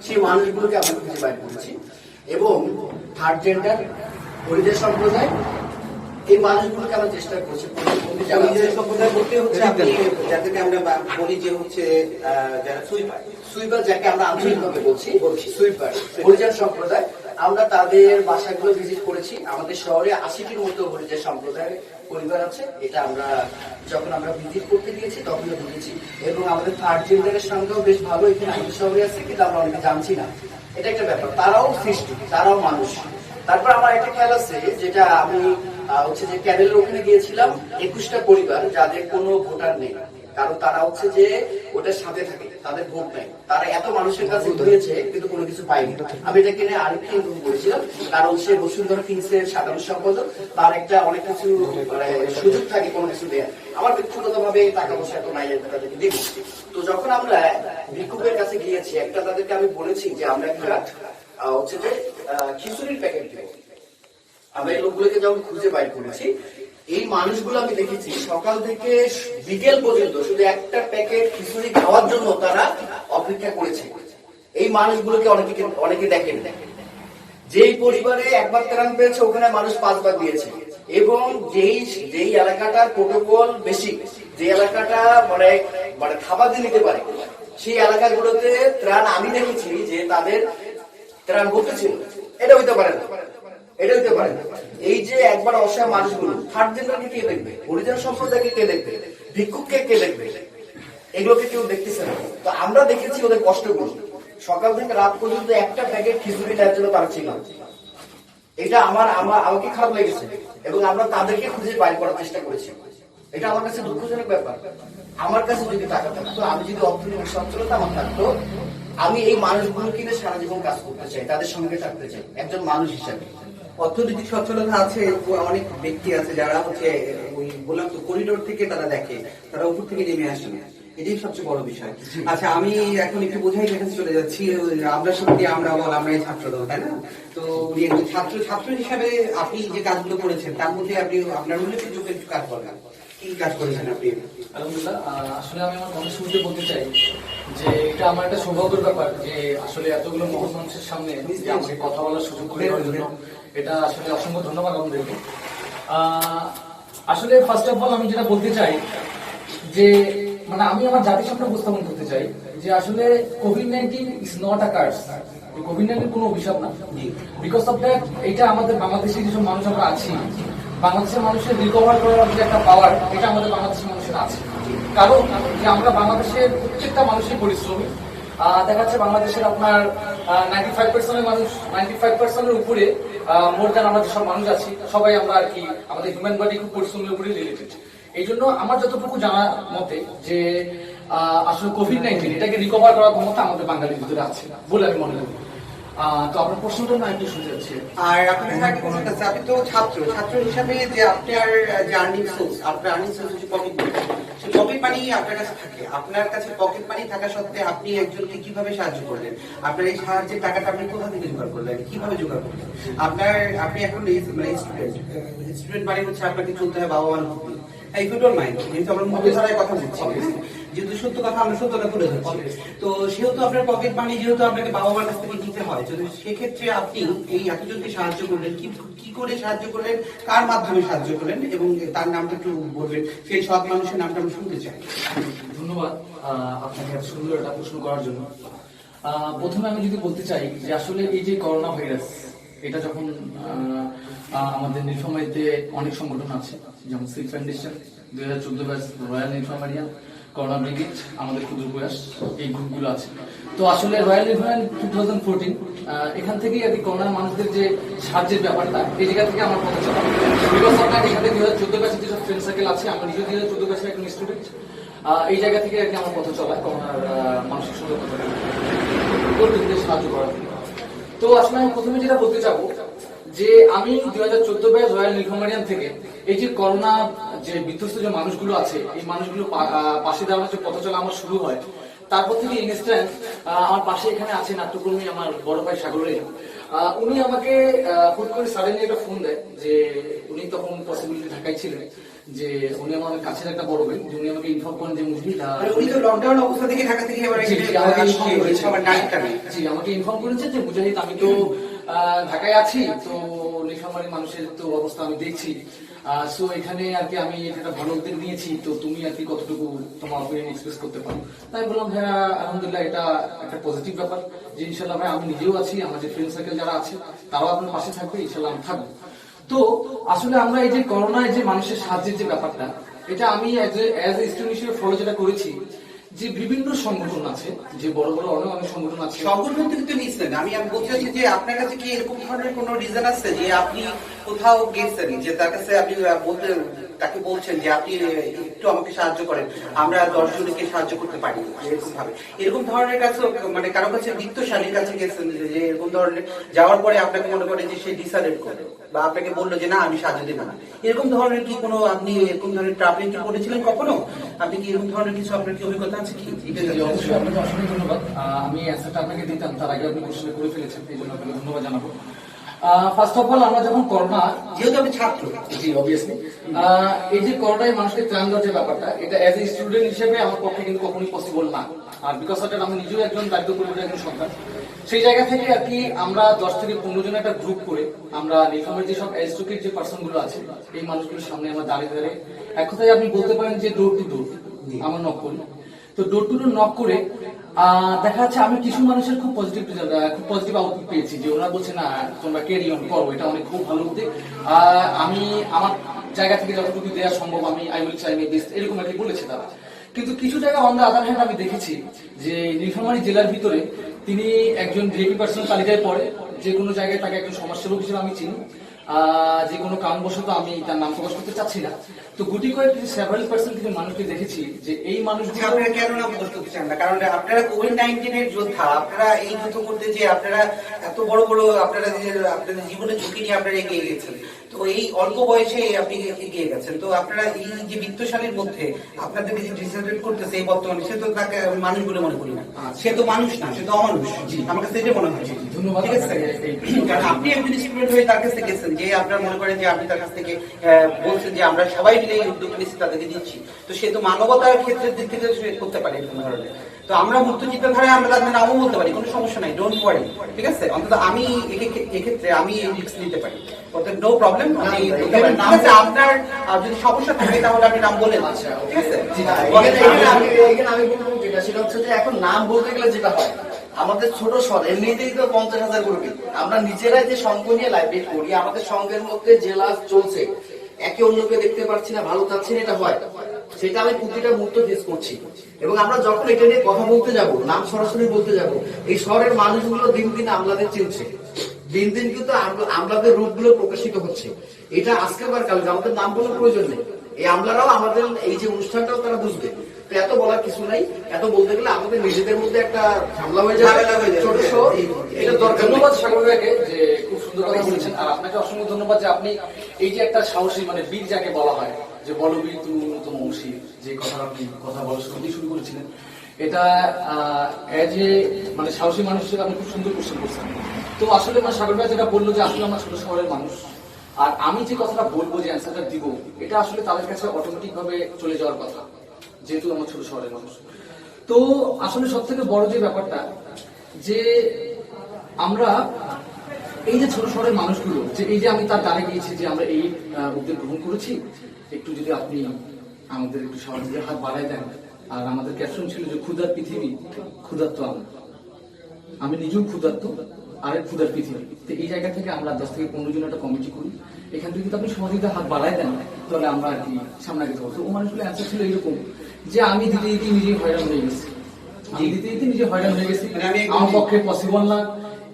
সেই মানুষগুলোকে আমরা খুঁজে বাইর করেছি। এবং থার্ড জেন্ডার, হরিদের সম্প্রদায়, এই মানুষগুলোকে আমরা চেষ্টা করছি নিজের সম্প্রদায় বলতে হচ্ছে আপনি যাদেরকে আমরা বলি যে হচ্ছে যারা সুইপার, সুইপার যাকে আমরা আঞ্চলিকভাবে বলছি সুইপার, হরিজন সম্প্রদায়, আমরা তাদের বাসাগুলো ভিজিট করেছি। আমাদের শহরে 80টির মতো হরিজন সম্প্রদায়ের পরিবার আছে, এটা আমরা যখন আমরা ভিজিট করতে গিয়েছি তখন বুঝেছি। এবং আমাদের থার্ড জেন্ডারের সংখ্যাও বেশ ভালো এখানে আমাদের শহরে আছে, কিন্তু আমরা অনেকে জানছি না। এটা একটা ব্যাপার, তারাও সৃষ্টি, তারাও মানুষ। তারপর আমার একটা খেয়াল আছে, যেটা আমি হচ্ছে যে ক্যানেলের ওখানে গিয়েছিলাম, 21টা পরিবার যাদের কোনো ভোটার নেই, কারণ তারা হচ্ছে যে ওটার সাথে থাকে, তাদের ভোট নেই। তারা এত মানুষের কাছে ধরেছে কিন্তু কোনো কিছু পায়নি। আমি এটা কিনে আরেকটা ইনফর্ম করেছিলাম, কারণ সে বসুন্ধরা কিংসের সাধারণ সম্পাদক, তার একটা অনেক কিছু মানে সুযোগ থাকে কোনো কিছু দেওয়ার। আমার ব্যক্তিগত ভাবে টাকা পয়সা তো নাই, তাদেরকে দিব। তো যখন আমরা ভিক্ষুকের কাছে গিয়েছি, একটা তাদেরকে আমি বলেছি যে আমরা একটা হচ্ছে যে খিচুড়ির প্যাকেট দেবো। আমরা এই লোকগুলোকে যখন খুঁজে বাইর করেছি, এই মানুষগুলো আমি দেখেছি সকাল থেকে বিকেল পর্যন্ত শুধু একটা প্যাকেট খিচুড়ি খাওয়ার জন্য তারা অপেক্ষা করেছে। এই মানুষগুলোকে অনেকে দেখেন, যেই পরিবারে একবার ত্রাণ পেয়েছে ওখানে মানুষ 5 বার দিয়েছে। এবং যেই এলাকাটার প্রোটোকল বেশি, যে এলাকাটা মানে খাবার দিয়ে নিতে পারে, সেই এলাকাগুলোতে ত্রাণ আমি দেখেছি যে তাদের ত্রাণ করতেছিল। এটা হইতে পারে না, এটা হইতে পারে না। এই যে একবার অসহায় মানুষগুলো, থার্ড জেন্ডারকে কে দেখবে, হরিজন সম্প্রদায়কে কে দেখবে, ভিক্ষুককে কে দেখবে, এগুলোকে কেউ দেখতেছে না। তো আমরা দেখেছি ওদের কষ্টগুলো, সকাল থেকে রাত পর্যন্ত একটা প্যাকেট খিচুড়ি নেওয়ার জন্য তারা ছিল। এটা আমাকে খারাপ লেগেছে, এবং আমরা তাদেরকে খুঁজে বাইর করার চেষ্টা করেছি। এটা আমার কাছে দুঃখজনক ব্যাপার। আমার কাছে যদি টাকা থাকতো, আমি যদি অর্থনৈতিক সচ্ছলতা আমার থাকতো, আমি এই মানুষগুলো কিনে সারা জীবন কাজ করতে চাই, তাদের সঙ্গে থাকতে চাই একজন মানুষ হিসাবে। অর্থনৈতিক সচ্ছলতা আছে, অনেক ব্যক্তি আছে যারা হচ্ছে ওই বললাম তো করিডোর থেকে তারা দেখে, তারা উপর থেকে নেমে আসে না, এটাই সবচেয়ে বড় বিষয়। আচ্ছা, আমি এখন একটু বোঝাই কাছে চলে যাচ্ছি। আমরা সত্যি আমরা এই ছাত্র দল, তাই না? তো উনি একজন ছাত্র হিসাবে আপনি যে কাজগুলো করেছেন তার মধ্যে আপনি আপনার উল্লেখযোগ্য কিছু কাজ করেন, কি কাজ করেছেন আপনি? আলহামদুলিল্লাহ। আসলে আমি আমার কথা শুরুতে বলতে চাই যে এটা আমার একটা সৌভাগ্যের ব্যাপার যে আসলে এতগুলো মহৎ মানুষের সামনে যে আমাকে কথা বলার সুযোগ করে দেওয়ার জন্য, এটা আসলে অসংখ্য ধন্যবাদ আমাদেরকে। আসলে ফার্স্ট অফ অল আমি যেটা বলতে চাই যে মানে আমি আমার জাতির সামনে উপস্থাপন করতে চাই যে আসলে কোভিড-19 ইজ নট আ কার্স। কোভিড-19 কোনো অভিশাপ না। বিকজ অফ দ্যাট এটা আমাদের বাংলাদেশে যেসব মানুষ আমরা আছি, বাংলাদেশের মানুষের রিকভার করার যে একটা পাওয়ার, এটা আমাদের বাংলাদেশের মানুষের আছে। কারণ যে আমরা বাংলাদেশের প্রত্যেকটা মানুষই পরিশ্রমী। দেখা যাচ্ছে বাংলাদেশের আপনার 95% মানুষ, 95% উপরে মোর দ্যান আমরা যেসব মানুষ আছি সবাই আমরা আর কি আমাদের হিউম্যান বডি খুব পরিশ্রমের উপরে রিলেটেড। এই জন্য আমার যতটুকু জানা মতে যে আসলে কোভিড-19 এটাকে রিকভার করার ক্ষমতা আমাদের বাঙালির ভিতরে আছে বলে আমি মনে করি। তো আপনার প্রশ্নটা না একটু শুনতে যাচ্ছি। আর আপনি তো ছাত্র হিসাবে যে আপনার যে আর্নিং সোর্স হচ্ছে পকেট মানি, সেই পকেট মানি আপনার কাছে থাকে। আপনার কাছে পকেট মানি থাকা সত্ত্বে আপনি একজনকে কিভাবে সাহায্য করলেন? আপনার এই সাহায্যের টাকাটা আপনি কোথা থেকে জোগাড় করলেন, কিভাবে জোগাড় করলেন? আপনি এখন স্টুডেন্ট মানে হচ্ছে আপনাকে চলতে হয় বাবা মার উপর। ইফ ইউ ডোন্ট মাইন্ড, যেহেতু আমরা মুখে ধরায় কথা বলছি, যেহেতু সত্য কথা আমরা সত্যটা তুলে ধরছি, তো সেহেতু আপনার পকেট মানি যেহেতু আপনাকে বাবা মার কাছ থেকে দিতে হয়, যদি সেক্ষেত্রে আপনি এই এতজনকে সাহায্য করলেন, কি করে সাহায্য করলেন, কার মাধ্যমে সাহায্য করলেন, এবং তার নামটা একটু বলবেন, সেই সৎ মানুষের নামটা আমি শুনতে চাই। ধন্যবাদ আপনাকে এত সুন্দর একটা প্রশ্ন করার জন্য। প্রথমে আমি যদি বলতে চাই যে আসলে এই যে করোনা ভাইরাস, এটা যখন আমাদের নীলফামারীতে অনেক সংগঠন আছে, যেমন silk foundation, 2014 batch, royal Nilphamarian, corona brigade, আমাদের ক্ষুদ্র প্রয়াস, এই গ্রুপগুলো আছে। তো আসলে রয়্যাল নীলফামারিয়ান 2014 এখান থেকেই আর কি করোনার মানুষদের যে সাহায্যের ব্যাপারটা, এই জায়গা থেকে আমার কথা চলা। বিকজ আপনার এখানে 2014 ব্যাচের যেসব ফ্রেন্ড সার্কেল আছে, আমার নিজের 2014 ব্যাচের একজন স্টুডেন্ট, এই জায়গা থেকে আর কি আমার কথা চলা করোনার মানুষের সঙ্গে কথা বলতে সাহায্য করার। তো আসলে আমি প্রথমে যেটা বলতে চাবো যে আমি 2014 ব্যাচ রয়্যাল নীলফামারিয়ান থেকে এই যে করোনা যে বিধ্বস্ত যে মানুষগুলো আছে, এই মানুষগুলো পাশে দাঁড়ানোর যে পথ চলা আমার শুরু হয়, তারপর থেকে ইনস্ট্যান্ট আমার পাশে এখানে আছে নাট্যকর্মী আমার বড় ভাই সাগরের। উনি আমাকে হুট করে সাডেনলি একটা ফোন দেয় যে উনি তখন পসিবিলিটি ঢাকায় ছিলেন, যে উনি আমার অনেক কাছের একটা বড় ভাই, যে উনি আমাকে ইনফর্ম করেন যে মুজিব মানে উনি তো লকডাউন অবস্থা থেকে ঢাকা থেকে এবার জি আমাকে ইনফর্ম করেছে যে মুজাহিদ আমি তো ঢাকায় আছি, তো নীলফামারীর মানুষের তো অবস্থা আমি দেখছি, সো এখানে আর কি আমি একটা ভালো উদ্যোগ নিয়েছি, তো তুমি আর কি কতটুকু তোমার অপিনিয়ন এক্সপ্রেস করতে পারো। তাই বললাম ভাইয়া আলহামদুলিল্লাহ এটা একটা পজিটিভ ব্যাপার, যে ইনশাল্লাহ ভাই আমি নিজেও আছি, আমার যে ফ্রেন্ড সার্কেল যারা আছে তারাও আপনার পাশে থাকবে, ইনশাল্লাহ আমি থাকবো। তো আসলে আমরা এই যে করোনায় যে মানুষের সাহায্যের যে ব্যাপারটা, এটা আমি অ্যাজ এ স্টুডেন্ট হিসেবে ফলো যেটা করেছি, যে বিভিন্ন সংগঠন আছে, যে বড় বড় অনেক অনেক সংগঠন আছে, সংগঠন থেকে তো নিচ্ছেন। আমি বলতে চাচ্ছি যে আপনার কাছে কি এরকম ধরনের কোনো রিজন আছে যে আপনি কোথাও গেছেন, যে তার কাছে আপনি তাকে বলছেন যে আপনি একটু আমাকে সাহায্য করেন, আমরা 10 জনকে সাহায্য করতে পারি এরকম ভাবে, এরকম ধরনের কাছে মানে কারো কাছে বিত্তশালীর কাছে গেছেন যে এরকম ধরনের যাওয়ার পরে আপনাকে মনে করে যে সে ডিসাইডেড করে বা আপনাকে বললো যে না আমি সাহায্য দেব না, এরকম ধরনের কি কোনো আপনি এরকম ধরনের ট্রাভেলিং কি করেছিলেন কখনো? আপনি কি এরকম ধরনের কিছু আপনার কি অভিজ্ঞতা আছে কি? অবশ্যই আপনাকে অসংখ্য ধন্যবাদ। আমি অ্যান্সারটা আপনাকে দিতাম, তার আগে আপনি কোশ্চেন করে ফেলেছেন, এই জন্য আপনাকে ধন্যবাদ জানাবো। ফার্স্ট অফ অল আমরা যখন করোনা, যেহেতু আমি ছাত্র, জি অবভিয়াসলি এই যে করোনায় মানুষকে ত্রাণ দেওয়ার যে ব্যাপারটা, এটা অ্যাজ এ স্টুডেন্ট হিসেবে আমার পক্ষে কিন্তু কখনোই পসিবল না, আর বিকজ অফ দ্যাট আমি নিজেও একজন দায়িত্ব পরিবারের একজন সন্তান। সেই জায়গা থেকে আর কি আমরা 10 থেকে 15 জনের একটা গ্রুপ করে আমরা নীলফামারীর যেসব এজুকেটেড যে পার্সন গুলো আছে, এই মানুষগুলোর সামনে আমরা দাঁড়িয়ে দাঁড়িয়ে এক কথায় আপনি বলতে পারেন যে ডোর টু ডোর আমরা নক করি। তো ডোর টু ডোর নক করে দেখা যাচ্ছে আমি কিছু মানুষের খুব পজিটিভ আউটপুট পেয়েছি, যে ওরা বলছে না তোমরা ক্যারি অন করো, এটা অনেক খুব ভালো উদ্যোগ, আমি আমার জায়গা থেকে যতটুকু দেওয়া সম্ভব আমি I will try my best, এরকম আর কি বলেছে তারা। কিন্তু কিছু জায়গা অন দ্য আদার হ্যান্ড আমি দেখেছি যে নীলফামারী জেলার ভিতরে তিনি একজন ভিআইপি পার্সন তালিকায় পড়ে, যে কোনো জায়গায় তাকে একজন সমাজসেবক হিসেবে আমি চিনি, যে কোনো কারণবশত আমি তার নাম প্রকাশ করতে চাচ্ছি না। তো গুটি কয়েক কিছু সেভারাল পার্সেন্ট কিছু মানুষকে দেখেছি যে এই মানুষগুলো আপনারা কেন নাম প্রকাশ করতে চান না? কারণ আপনারা কোভিড-19 এর যোদ্ধা, আপনারা এই যুদ্ধ করতে যে আপনারা এত বড় বড় আপনারা যে আপনাদের জীবনের ঝুঁকি নিয়ে আপনারা এগিয়ে গেছেন, তো এই অল্প বয়সে আপনি এগিয়ে গেছেন, তো আপনারা এই যে বিত্তশালীর মধ্যে আপনাদেরকে যে ডিসাইডেড করতেছে এই বর্তমানে, সে তো তাকে মানুষ বলে মনে করি না, সে তো মানুষ না, সে তো অমানুষ। আমার কাছে এটা মনে হয়। ধন্যবাদ। ঠিক আছে, কারণ আপনি একজন স্টুডেন্ট হয়ে তার কাছে গেছেন, যে আপনার মনে করেন যে আপনি তার কাছ থেকে বলছেন যে আমরা সবাই মিলে এই উদ্যোগ নিচ্ছি, তাদেরকে দিচ্ছি, তো সে তো মানবতার ক্ষেত্রের দিক থেকে করতে পারে এরকম ধরনের। তো আমরা মুক্ত চিন্তাধারায় আমরা তাদের নামও বলতে পারি, কোনো সমস্যা নাই, ডোন্ট ওয়ারি। ঠিক আছে, অন্তত আমি এক্ষেত্রে আমি রিস্ক নিতে পারি, নো প্রবলেম। আপনার যদি সমস্যা থাকে তাহলে আপনি নাম বলেন। ঠিক আছে, আমি বলবো যেটা সেটা হচ্ছে যে এখন নাম বলতে গেলে যেটা হয় আমাদের ছোট শহর এমনিতেই তো 50,000 গ্রুপে আমরা নিজেরাই যে সঙ্গ নিয়ে লাইব্রেরি করি, আমাদের সঙ্গের মধ্যে জেলা চলছে, একে অন্যকে দেখতে পাচ্ছি না, ভালো চাচ্ছি না, এটা হয়, সেটা আমি প্রতিটা মুহূর্ত ফেস করছি। এবং আমরা যখন এটা নিয়ে কথা বলতে যাব, নাম সরাসরি বলতে যাব, এই শহরের মানুষগুলো দিন দিন আমলাদের চিনছে, দিন দিন কিন্তু আমলাদের রূপগুলো প্রকাশিত হচ্ছে। এটা আজকের কাল আমাদের নাম বলার প্রয়োজন নেই, এই আমলারাও আমাদের এই যে অনুষ্ঠানটাও তারা বুঝবে। তো এত বলার কিছু নাই, এত বলতে গেলে আমাদের নিজেদের মধ্যে একটা ঝামেলা হয়ে যাবে, ছোট শহর, এটা দরকার। ধন্যবাদ সাগর ভাইকে, যে খুব সুন্দর কথা বলেছেন, আর আপনাকে অসংখ্য ধন্যবাদ যে আপনি এই যে একটা সাহসী মানে বীর যাকে বলা হয়, যে বলবীর তুমি ন্যূনতম অংশীর, যে কথা আপনি কথা বলা শুরু করেছিলেন, এটা এজ এ মানে সাহসী মানুষ হিসেবে আপনি খুব সুন্দর কোশ্চেন করছেন। তো আসলে মানে সাগর ভাই যেটা বললো যে আসলে আমরা ছোট শহরের মানুষ, আর আমি যে কথাটা বলবো, যে অ্যান্সারটা দিব, এটা আসলে তাদের কাছে অটোমেটিক ভাবে চলে যাওয়ার কথা, যেহেতু আমরা ছোট শহরের মানুষ। তো আসলে সব থেকে বড় যে ব্যাপারটা, যে আমরা এই যে ছোট শহরের মানুষগুলো, যে এই যে আমি তার দ্বারে গিয়েছি যে আমরা এই উদ্যোগ গ্রহণ করেছি, একটু যদি আপনি আমাদের একটু সহযোগিতা হাত বাড়াই দেন। আর আমাদের ক্যাপশন ছিল যে ক্ষুধার পৃথিবী, ক্ষুধার্ত আমি নিজেও ক্ষুধার্ত, আরেক ক্ষুধার পৃথিবী। তো এই জায়গা থেকে আমরা 10 থেকে 15 জন একটা কমিটি করি, এখান থেকে যদি আপনি সহযোগিতা হাত বাড়াই দেন তাহলে আমরা আর কি সামনে আগে যাবো। তো ও মানুষগুলো অ্যান্সার ছিল এরকম যে আমি দিতে দিতে নিজেই হয়রান হয়ে গেছি, নিজে হয়রান হয়ে গেছি, আমার পক্ষে পসিবল না,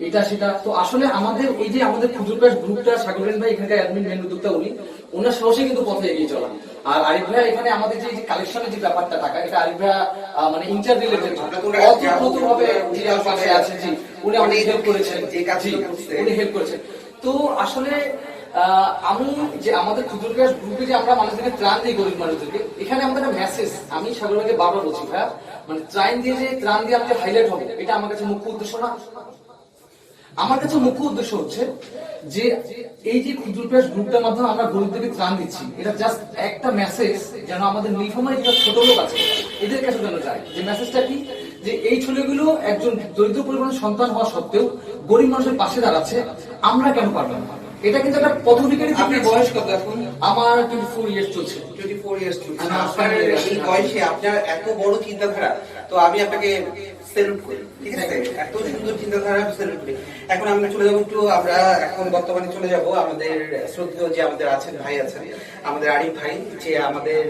এটা সেটা। তো আসলে আমাদের এই যে আমাদের ক্ষুদ্র ক্লাস গ্রুপটা, সাগরেন ভাই এখানকার অ্যাডমিন মেন উদ্যোক্তা, উনি ওনার সাহসে কিন্তু পথে এগিয়ে চলা। আর আরিফ ভাই এখানে আমাদের যে কালেকশনের যে ব্যাপারটা টাকা, এটা আরিফ ভাই মানে ইন্টার রিলেটেড ভাবে পাশে আছেন, জি উনি অনেক হেল্প করেছেন, উনি হেল্প করেছেন। তো আসলে আমি যে আমাদের ক্ষুদ্র ক্লাস গ্রুপে যে আমরা মানুষদেরকে ত্রাণ দিই, গরিব মানুষদেরকে, এখানে আমাদের একটা মেসেজ, আমি সাগর ভাইকে বারবার বলছি ভাইয়া, মানে ত্রাণ দিয়ে যে ত্রাণ দিয়ে আমাকে হাইলাইট হবে, এটা আমার কাছে মুখ্য উদ্দেশ্য না। আমার কাছে মুখ্য উদ্দেশ্য হচ্ছে যে এই যে ক্ষুদ্র প্রয়াস গ্রুপটার মাধ্যমে আমরা গরিবদেরকে ত্রাণ দিচ্ছি, এটা জাস্ট একটা মেসেজ যেন আমাদের নীলফামারী যেটা ছোট লোক আছে এদের কাছে যেন যায়। যে মেসেজটা কি, যে এই ছেলেগুলো একজন দরিদ্র পরিবারের সন্তান হওয়া সত্ত্বেও গরিব মানুষের পাশে দাঁড়াচ্ছে, আমরা কেন পারবো না? এটা কিন্তু একটা পথবিকারী। আপনার বয়স কত এখন? আমার 24 ইয়ার্স চলছে। 24 ইয়ার্স চলছে। আমি আপনার এই বয়সে আপনার এত বড় চিন্তাধারা, তো আমি আপনাকে সেলুট করি, ঠিক আছে? এত সুন্দর চিন্তাধারা, সেলুট করি। এখন আমরা চলে যাবো একটু, আমরা এখন বর্তমানে চলে যাব আমাদের শ্রদ্ধেয় যে আমাদের আছেন ভাই আছেন, আমাদের আরিফ ভাই, যে আমাদের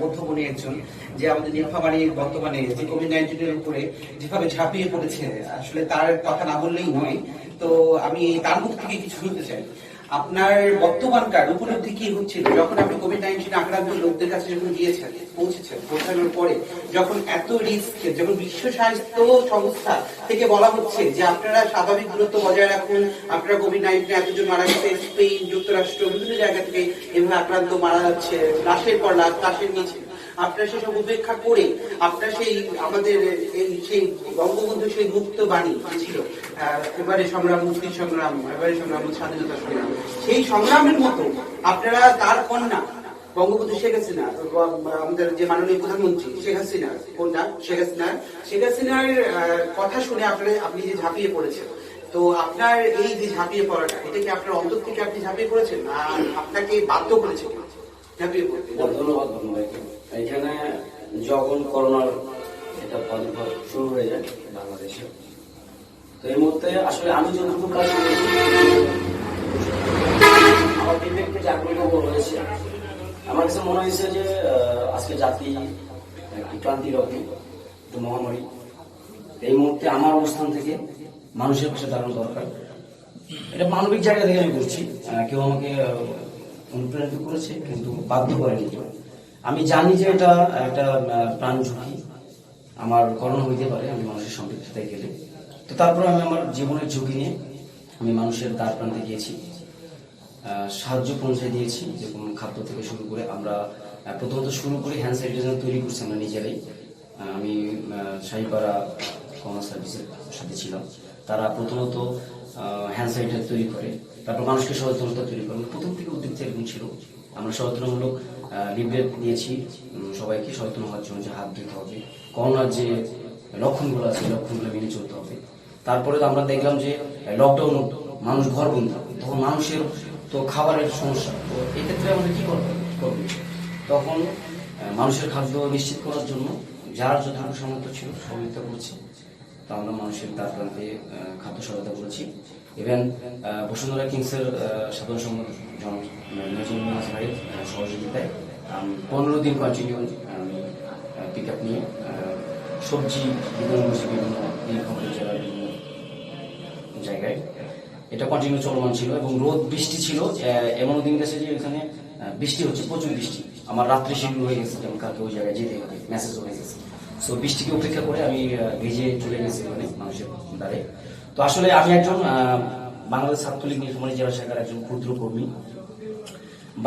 মধ্যমণি একজন, যে আমাদের নীলফামারীর বর্তমানে যে কোভিড-19 এর উপরে যেভাবে ঝাঁপিয়ে পড়েছে, আসলে তার কথা না বললেই নয়। তো আমি তার মুখ থেকে কিছু শুনতে চাই। আপনার বর্তমানকার উপলব্ধি কি হচ্ছিল যখন আপনি কোভিড-19 আক্রান্ত লোকদের কাছে যখন গিয়েছেন, পৌঁছানোর পরে, যখন এত রিস্ক, যখন বিশ্ব স্বাস্থ্য সংস্থা থেকে বলা হচ্ছে যে আপনারা স্বাভাবিক দূরত্ব বজায় রাখুন, আপনারা কোভিড-19 এতজন মারা গেছে, স্পেন, যুক্তরাষ্ট্র, বিভিন্ন জায়গা থেকে এভাবে আক্রান্ত মারা যাচ্ছে, লাশের পর লাশ, লাশের নিচে, আপনারা সেসব উপেক্ষা করে আপনারা সেই আমাদের সেই বঙ্গবন্ধু সেই মুক্ত বাণী ছিল, এবারে সংগ্রাম, মুক্তির সংগ্রাম, এবারে সংগ্রাম, স্বাধীনতা সংগ্রাম, সেই সংগ্রামের মতো আপনারা তার কন্যা বঙ্গবন্ধু শেখ হাসিনা, আমাদের যে মাননীয় প্রধানমন্ত্রী শেখ হাসিনা, কন্যা শেখ হাসিনার কথা শুনে আপনি যে ঝাঁপিয়ে পড়েছেন, তো আপনার এই যে ঝাঁপিয়ে পড়াটা, এটা কি আপনার অন্তর থেকে আপনি ঝাঁপিয়ে পড়েছেন, আর আপনাকে বাধ্য করেছেন ঝাঁপিয়ে পড়তে? ধন্যবাদ ভাইকে। এখানে যখন করোনার এটা প্রাদুর্ভাব শুরু হয়ে যায় বাংলাদেশে, তো এই মুহূর্তে আসলে আমি যতটুকু কাজ করেছি, আমার বিবেককে জাগ্রত হয়েছে। আমার কাছে মনে হয়েছে যে আজকে জাতি একটি ক্রান্তির অগ্নি, একটু মহামারী, এই মুহূর্তে আমার অবস্থান থেকে মানুষের পাশে দাঁড়ানো দরকার। এটা মানবিক জায়গা থেকে আমি করছি, কেউ আমাকে অনুপ্রাণিত করেছে কিন্তু বাধ্য করেনি। আমি জানি যে এটা একটা প্রাণ ঝুঁকি, আমার করোনা হইতে পারে আমি মানুষের সম্পৃক্ততায় গেলে, তো তারপরে আমি আমার জীবনের ঝুঁকি নিয়ে আমি মানুষের দ্বার প্রান্তে গিয়েছি, সাহায্য পৌঁছে দিয়েছি, যেমন খাদ্য থেকে শুরু করে। আমরা প্রথমত শুরু করে হ্যান্ড স্যানিটাইজার তৈরি করছি আমরা নিজেরাই। আমি শাহীপাড়া করোনা সার্ভিসের সাথে ছিলাম, তারা প্রথমত হ্যান্ড স্যানিটাইজার তৈরি করে, তারপর মানুষকে সচেতনতা তৈরি করে। প্রথম থেকে উদ্যোগটা এরকম ছিল। আমরা সচেতনমূলক লিফলেট দিয়েছি সবাইকে সচেতন হওয়ার জন্য, যে হাত ধুতে হবে, করোনার যে লক্ষণগুলো আছে লক্ষণগুলো মেনে চলতে হবে। তারপরে তো আমরা দেখলাম যে লকডাউন, মানুষ ঘর বন্ধ, তখন মানুষের তো খাবারের সমস্যা, তো এক্ষেত্রে আমাদের কি করবে, তখন মানুষের খাদ্য নিশ্চিত করার জন্য যার যতটুকু সামর্থ্য ছিল সহযোগিতা করছি। তো আমরা মানুষের দ্বার প্রান্তে খাদ্য সহায়তা করেছি। ইভেন বসুন্ধরা কিংসের সাধারণ সম্পাদক ভাইয়ের সহযোগিতায় 15 দিন কন্টিনিউ পিক আপ নিয়ে সবজি বিতরণ করছি বিভিন্ন নীলফামারী জেলার বিভিন্ন জায়গায়। এটা কন্টিনিউ চলমান ছিল এবং রোদ বৃষ্টি ছিল, এমনও দিন গেছে যে এখানে বৃষ্টি হচ্ছে, প্রচুর বৃষ্টি। আমার রাত্রে শিডিউল হয়ে গেছে, যেমন কালকে ওই জায়গায় যেতে হবে, মেসেজ হয়ে গেছে। সো বৃষ্টিকে উপেক্ষা করে আমি ভিজে চলে গেছি ওখানে মানুষের দ্বারে। তো আসলে আমি একজন বাংলাদেশ ছাত্রলীগ নীলফামারী জেলা শাখার একজন ক্ষুদ্র কর্মী।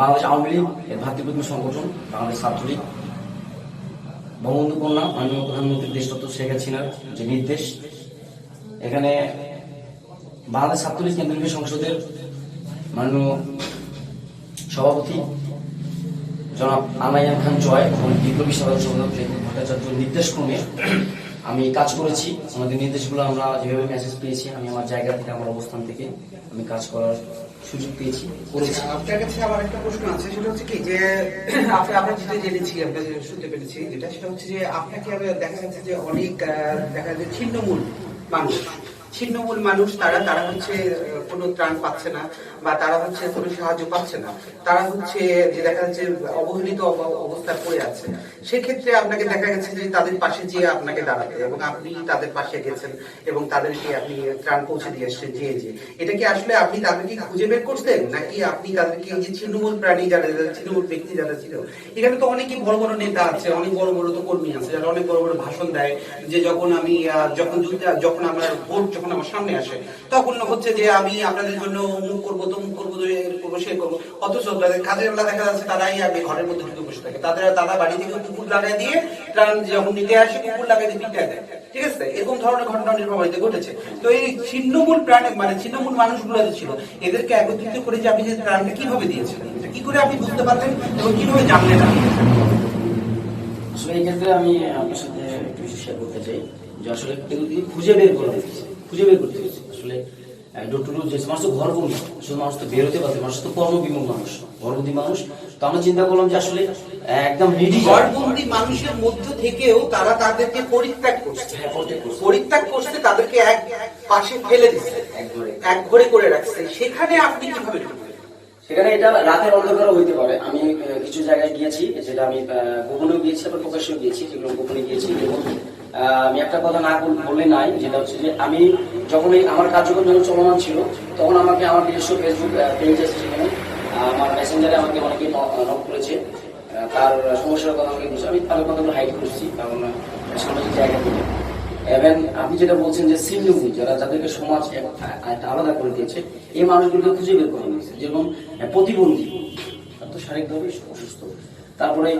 বাংলাদেশ আওয়ামী লীগ এর ভাতৃপ্রতিম সংগঠন বাংলাদেশ ছাত্রলীগ, বঙ্গবন্ধু কন্যা মাননীয় প্রধানমন্ত্রী দেশরত্ন শেখ হাসিনার যে নির্দেশ, এখানে বাংলাদেশ ছাত্রলীগ কেন্দ্রীয় সংসদের মাননীয় সভাপতি জনাব আনাইয়ান খান জয় এবং বিপ্লবী সাধারণ সম্পাদক লেখক ভট্টাচার্যের নির্দেশক্রমে আমি কাজ করেছি। আমাদের নির্দেশগুলো আমরা যেভাবে মেসেজ পেয়েছি, আমি আমার জায়গা থেকে, আমার অবস্থান থেকে আমি কাজ করার সুযোগ পেয়েছি, করেছি। আপনার কাছে আমার একটা প্রশ্ন আছে, সেটা হচ্ছে কি যে আমরা যেটা জেনেছি, আমরা শুনতে পেরেছি, যেটা সেটা হচ্ছে যে আপনাকে দেখা যাচ্ছে যে অনেক দেখা যাচ্ছে ছিন্নমূল মানুষ, তারা হচ্ছে কোনো ত্রাণ পাচ্ছে না, বা তারা হচ্ছে কোনো সাহায্য পাচ্ছে না, তারা হচ্ছে যে দেখা যাচ্ছে অবহেলিত অবস্থায় পড়ে আছে। সেক্ষেত্রে আপনাকে দেখা গেছে যে তাদের পাশে যে আপনাকে দাঁড়াতে, এবং আপনি তাদের পাশে গেছেন এবং তাদেরকে আপনি ত্রাণ পৌঁছে দিয়ে আসছেন। যে এটা কি আসলে আপনি তাদেরকে খুঁজে বের করছেন, নাকি আপনি তাদেরকে যে ছিন্নমূল প্রাণী যারা, ছিন্নমূল ব্যক্তি যারা ছিল, এখানে তো অনেকই বড় বড় নেতা আছে, অনেক বড় বড় তো কর্মী আছে যারা অনেক বড় বড় ভাষণ দেয়, যে যখন আমার ভোট যখন আমার সামনে আসে, তখন হচ্ছে যে আমি আপনাদের জন্য মুখ করবো, তমুক করবো, করবো, সে করবো, অথচ কাজের বেলা দেখা যাচ্ছে তারাই আগে ঘরের মধ্যে ঢুকে বসে থাকে। তারা বাড়ি থেকে কুকুর লাগাই দিয়ে ত্রাণ যখন নিতে আসে, কুকুর লাগাই দিয়ে পিঠা দেয়। ঠিক আছে, এরকম ধরনের ঘটনা নীলফামারীতে ঘটেছে। তো এই ছিন্নমূল প্রাণ মানে ছিন্নমূল মানুষগুলো যে ছিল এদেরকে একত্রিত করে যে আপনি যে প্রাণটা কিভাবে দিয়েছিলেন, এটা কি করে আপনি বুঝতে পারলেন এবং কিভাবে জানলেন আপনি? আসলে এই ক্ষেত্রে আমি আপনার সাথে একটু কিছু শেয়ার করতে চাই যে আসলে এগুলি খুঁজে বের করতে হয়েছে। আসলে ডোর টু ডোর যে মানুষ তো ঘরবন্দি, শুধু মানুষ তো বেরোতে পারছে, মানুষ তো কর্মবিমুখ মানুষ, ঘরবন্দি মানুষ। তো আমরা চিন্তা করলাম যে আসলে একদম নিডি ঘরবন্দি মানুষের মধ্য থেকেও তারা তাদেরকে পরিত্যাগ করছে, পরিত্যাগ করছে, তাদেরকে এক পাশে ফেলে দিচ্ছে, এক ঘরে করে রাখছে। সেখানে আপনি কিভাবে ঢুকলেন? সেখানে এটা রাতের অন্ধকারও হইতে পারে। আমি কিছু জায়গায় গিয়েছি, যেটা আমি গোপনেও গিয়েছি, আবার প্রকাশ্যেও গিয়েছি, যেগুলো গোপনে গিয়েছি। এবং আমি একটা কথা না বললে নাই, যেটা হচ্ছে যে আমি যখন আমার কার্যক্রম যখন চলমান ছিল, তখন আমাকে আমার নিজস্ব ফেসবুক পেজ আছে, সেখানে আমার মেসেঞ্জারে আমাকে অনেকে নক করেছে, তার সমস্যার কথা আমাকে বলছে। আমি তাদের কথাগুলো হাইড করছি, কারণ সামাজিক জায়গা থেকে। এবং আপনি যেটা বলছেন যে সিন্নভূমি, যাদেরকে সমাজ একটা আলাদা করে দিয়েছে, এই মানুষগুলোকে খুঁজে বের করে নিয়েছে। যেরকম প্রতিবন্ধী, তো শারীরিকভাবে অসুস্থ, তারপরে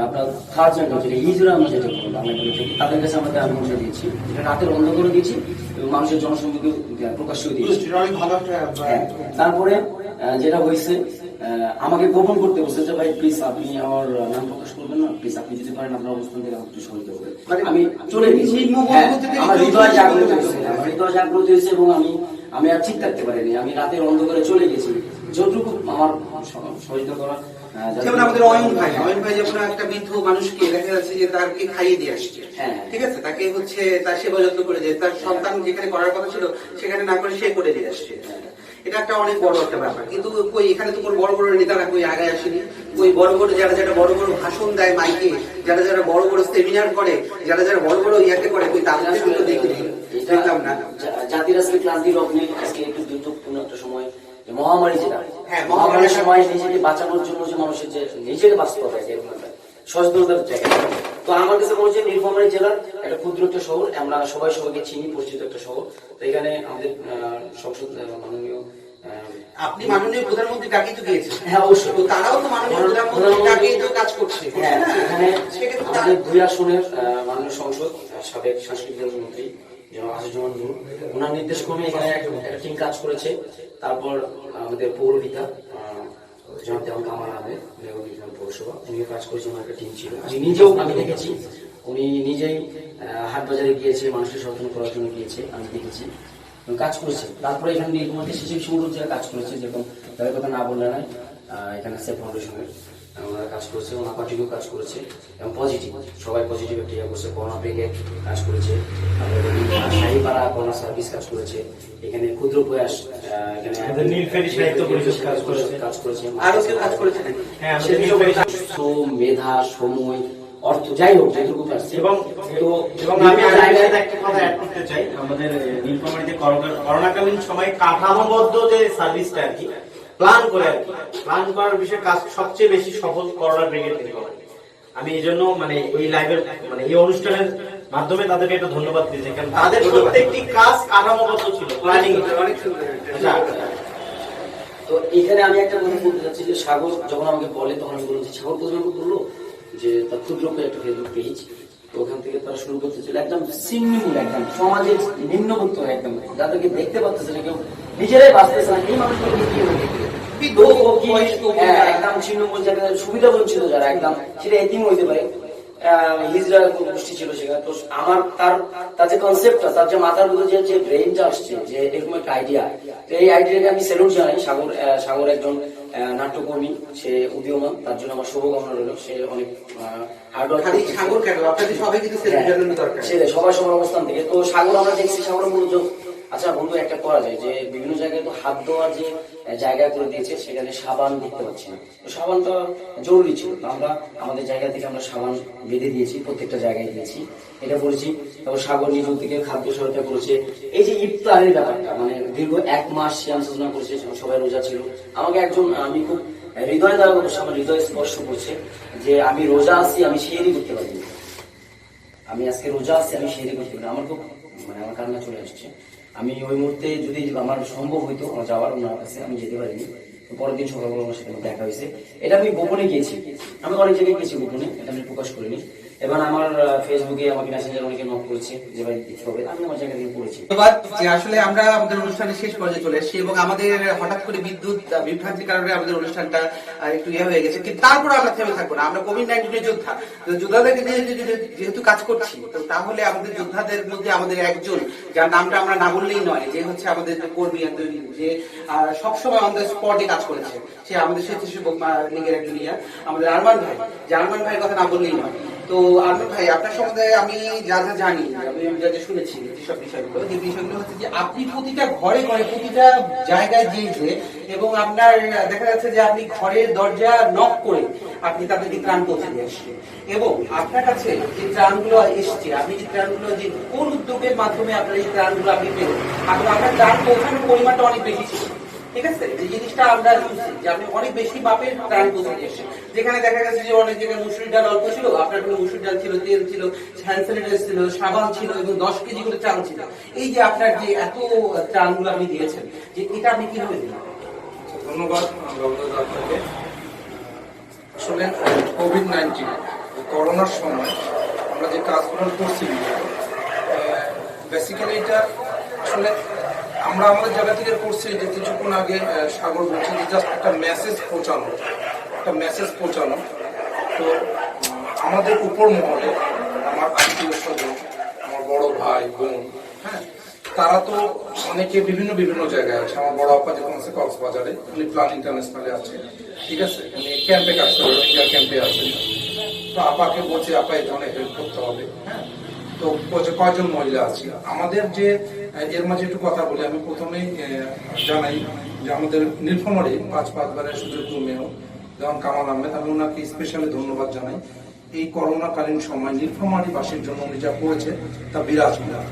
আপনার থার্ড জেন্ডার যেটা হিজড়া, আমরা যেটা বলি বাংলা থেকে, তাদের কাছে আমরা আমি পৌঁছে দিয়েছি, এটা রাতের অন্ধ করে দিয়েছি এবং মানুষের জনসংযোগে প্রকাশ করে দিয়েছি। তারপরে যেটা হয়েছে, আমাকে গোপন করতে বলছে যে ভাই প্লিজ আপনি আমার নাম প্রকাশ করবেন না, প্লিজ আপনি যদি পারেন আপনার অবস্থান থেকে আমাকে একটু সহায়তা করবেন। আমি চলে গেছি, আমার হৃদয় জাগ্রত হয়েছে, এবং আমি আর ঠিক থাকতে পারিনি। আমি রাতের অন্ধকারে চলে গেছি, যতটুকু আমার সহায়তা করা। যেমন আমাদের অয়ন ভাই যেমন একটা বৃদ্ধ মানুষকে দেখা যাচ্ছে যে তাকে খাইয়ে দিয়ে আসছে, ঠিক আছে, তাকে হচ্ছে তার সেবা যত্ন করে দিয়ে, তার সন্তান যেখানে করার কথা ছিল সেখানে না করে সে করে দিয়ে আসছে। এটা একটা অনেক বড় একটা ব্যাপার। কিন্তু কই এখানে তো কোনো বড় বড় নেতারা কই আগে আসেনি, ওই বড় বড় যারা বড় বড় ভাষণ দেয় মাইকে, যারা বড় বড় সেমিনার করে, যারা বড় বড় ইয়াকে করে, কই তাদের তো দেখলাম না। জাতির আজকে ক্লান্তির অগ্নি, আজকে একটু দুর্যোগপূর্ণ একটা সময়, মহামারী যেটা, মহামারীর সময় নিজেকে বাঁচানোর জন্য যে মানুষের যে নিজেকে বাঁচতে হবে, এরকম একটা সচেতনতার জায়গা। তো আমার কাছে মনে হচ্ছে নীলফামারী জেলার একটা ক্ষুদ্র একটা শহর, আমরা সবাইকে চিনি, পরিচিত একটা শহর। তো এখানে আমাদের সংসদ মাননীয়, আপনি মাননীয় প্রধানমন্ত্রী ডাকে তো গিয়েছেন। হ্যাঁ অবশ্যই, তো তারাও তো মাননীয় প্রধানমন্ত্রী ডাকেই তো কাজ করছে। হ্যাঁ, এখানে আমাদের 2 আসনের মাননীয় সংসদ সাবেক সাংস্কৃতিক মন্ত্রী আসিজুমান নূর, ওনার নির্দেশ ক্রমে এখানে একটা টিম কাজ করেছে। তারপর আমাদের পৌরপিতা জনাব দেওয়ান কামাল আহমেদ, পৌরসভা, উনিও কাজ করেছেন, ওনার একটা টিম ছিল। আমি দেখেছি, উনি নিজেই হাট বাজারে গিয়েছে, মানুষের সচেতন করার জন্য গিয়েছে, আমি দেখেছি, কাজ করেছে। তারপরে এখানে নীলফামারীতে শিশির সুন্দর যারা কাজ করেছে, যেরকম তাদের কথা না বললে নয়, এখানে সেফ ফাউন্ডেশনের ওনারা কাজ করেছে, ওনার পার্টিও কাজ করেছে এবং পজিটিভ, সবাই পজিটিভ একটা ইয়ে করছে। করোনা ব্রিগেড কাজ করেছে, শাহীপাড়া করোনা সার্ভিস কাজ করেছে, এখানে ক্ষুদ্র প্রয়াস, এখানে নীলফেরি সাহিত্য পরিষদ কাজ করেছে, আরো কেউ কাজ করেছে। হ্যাঁ, মেধা, সময়, অর্থ, যাই হোক যেটুকু পারছে। এবং আমি একটা কথা অ্যাড করতে চাই, আমাদের নীলফামারীতে করোনাকালীন সময় কাঠামোবদ্ধ যে সার্ভিসটা আর কি প্ল্যান করার বিষয়ে কাজ সবচেয়ে বেশি সফল করোনা ব্রিগেড থেকে করে। আমি এই জন্য মানে এই লাইভের মানে এই অনুষ্ঠানের মাধ্যমে তাদেরকে একটা ধন্যবাদ দিতে, কারণ তাদের প্রত্যেকটি কাজ কাঠামোবদ্ধ ছিল, প্ল্যানিং অনেক সুন্দর। তো এখানে আমি একটা কথা বলতে চাচ্ছি যে সাগর যখন আমাকে বলে, তখন আমি বললাম যে সাগর প্রথমে বললো যে তার ক্ষুদ্র একটা ফেসবুক পেজ, তো ওখান থেকে তারা শুরু করতে ছিল একদম সিন্নিমূল, একদম সমাজের নিম্নবর্ত, একদম যাদেরকে দেখতে পাচ্ছে না, কেউ নিজেরাই বাঁচতেছে না, এই মানুষগুলোকে কি একদম ছিন্নমূল জায়গায় সুবিধা বঞ্চিত যারা, একদম সেটা এতিম হইতে পারে, হিজড়া গোষ্ঠী ছিল সেখানে। তো আমার তার যে কনসেপ্টটা, তার যে মাথার মধ্যে যে ব্রেইনটা আসছে, যে এরকম একটা আইডিয়া, তো এই আইডিয়াকে আমি স্যালুট জানাই। সাগর একজন নাট্যকর্মী, সে উদীয়মান, তার জন্য আমার শুভকামনা রইল। সে অনেক হার্ড ওয়ার্ক, সবাই সবার অবস্থান থেকে। তো সাগর আমরা দেখছি, সাগর মনোযোগ। আচ্ছা বন্ধু, একটা করা যায় যে বিভিন্ন জায়গায় তো হাত ধোয়ার যে জায়গা করে দিয়েছে, সেখানে সাবান দেখতে পাচ্ছি না, তো সাবানটা জরুরি ছিল। আমরা আমাদের জায়গা থেকে আমরা সাবান বেঁধে দিয়েছি, প্রত্যেকটা জায়গায় দিয়েছি, এটা বলেছি। তারপর সাগর নিজের থেকে খাদ্য সহায়তা করেছে। এই যে ইফতারের ব্যাপারটা, মানে দীর্ঘ 1 মাস সিয়াম সাধনা করেছে, সবাই রোজা ছিল। আমাকে আমি খুব হৃদয় দ্বারা করছে, আমার হৃদয় স্পর্শ করছে যে আমি রোজা আছি, আমি সেহরি করতে পারিনি, আমি আজকে রোজা আছি, আমি সেহরি করতে পারি। আমার খুব মানে আমার কান্না চলে আসছে। আমি ওই মুহূর্তে যদি আমার সম্ভব হইতো যাওয়ার ওনার কাছে, আমি যেতে পারিনি। পরের দিন সকালবেলা ওনার সাথে দেখা হয়েছে। এটা আমি গোপনে গিয়েছি, আমি অনেক জায়গায় গেছি গোপনে, এটা আমি প্রকাশ করিনি। এবং আমার ফেসবুকে আমাকে মেসেঞ্জার অনেকে নক করেছে যে ভাই দিতে হবে, আমি আমার জায়গা থেকে করেছি। ধন্যবাদ। যে আসলে আমরা আমাদের অনুষ্ঠানের শেষ পর্যায়ে চলে এসেছি এবং আমাদের হঠাৎ করে বিদ্যুৎ বিভ্রান্তির কারণে আমাদের অনুষ্ঠানটা একটু হয়ে গেছে, কিন্তু তারপরে আমরা থেমে থাকবো না। আমরা কোভিড-19 যোদ্ধা, তো যোদ্ধাদেরকে নিয়ে যেহেতু কাজ করছি, তো তাহলে আমাদের যোদ্ধাদের মধ্যে আমাদের একজন যার নামটা আমরা না বললেই নয়, যে হচ্ছে আমাদের যে কর্মী যে সবসময় আমাদের স্পটে কাজ করেছে, সে আমাদের স্বেচ্ছাসেবক লীগের একজন আমাদের আরমান ভাই। যে আরমান ভাইয়ের কথা না বললেই নয়। তো আরমান ভাই, আপনার সম্বন্ধে আমি যা যা জানি, আমি যা যা শুনেছি যেসব বিষয়গুলো, যে বিষয়গুলো হচ্ছে যে আপনি প্রতিটা ঘরে ঘরে প্রতিটা জায়গায় গিয়ে এবং আপনার দেখা যাচ্ছে যে আপনি ঘরের দরজা নক করে আপনি তাদেরকে ত্রাণ পৌঁছে দিয়ে আসছেন, এবং আপনার কাছে যে ত্রাণগুলো এসছে, আপনি যে ত্রাণগুলো যে কোন উদ্যোগের মাধ্যমে আপনার এই ত্রাণগুলো আপনি পেলেন, আপনার ত্রাণ পৌঁছানোর পরিমাণটা অনেক বেশি ছিল। ঠিক আছে, যে জিনিসটা আমরা শুনছি যে আপনি অনেক বেশি মাপের ত্রাণ পৌঁছে দিয়ে এসেছেন, যেখানে দেখা গেছে যে অনেক জায়গায় মুসুরির ডাল অল্প ছিল, আপনার কোনো মুসুরির ডাল ছিল, তেল ছিল, হ্যান্ড স্যানিটাইজার ছিল, সাবান ছিল এবং 10 কেজি করে চাল ছিল। এই যে আপনার যে এত ত্রাণগুলো আপনি দিয়েছেন, যে এটা আপনি কিভাবে দিলেন? ধন্যবাদ আপনাকে। আসলে কোভিড-19 করোনার সময় আমরা যে কাজগুলো করছি, বেসিক্যালি এটা আসলে আমরা আমাদের জায়গা থেকে করছি যে কিছুক্ষণ আগে সাগর বলছি যে জাস্ট একটা মেসেজ পৌঁছানো। তো আমাদের উপর মহলে আমার আত্মীয় স্বজন, আমার বড় ভাই বোন, হ্যাঁ, তারা তো অনেকে বিভিন্ন বিভিন্ন জায়গায় আছে। আমার বড় আপা যেমন আছে কক্সবাজারে, উনি প্ল্যান ইন্টারন্যাশনালে আছে, ঠিক আছে, উনি ক্যাম্পে কাজ করে, রোহিঙ্গা ক্যাম্পে আছে। তো আপাকে বলছে আপা এই ধরনের হেল্প করতে হবে, হ্যাঁ। তো কয়জন মহিলা আছে আমাদের, যে এর মাঝে একটু কথা বলি। আমি প্রথমেই জানাই যে আমাদের নীলফামারী 5-5বারের সুযোগ্য মেয়র যেমন কামাল আহমেদ, আমি ওনাকে স্পেশালি ধন্যবাদ জানাই। এই করোনাকালীন সময় নীলফামারীবাসীর জন্য উনি যা করেছে তা বিরাজমান,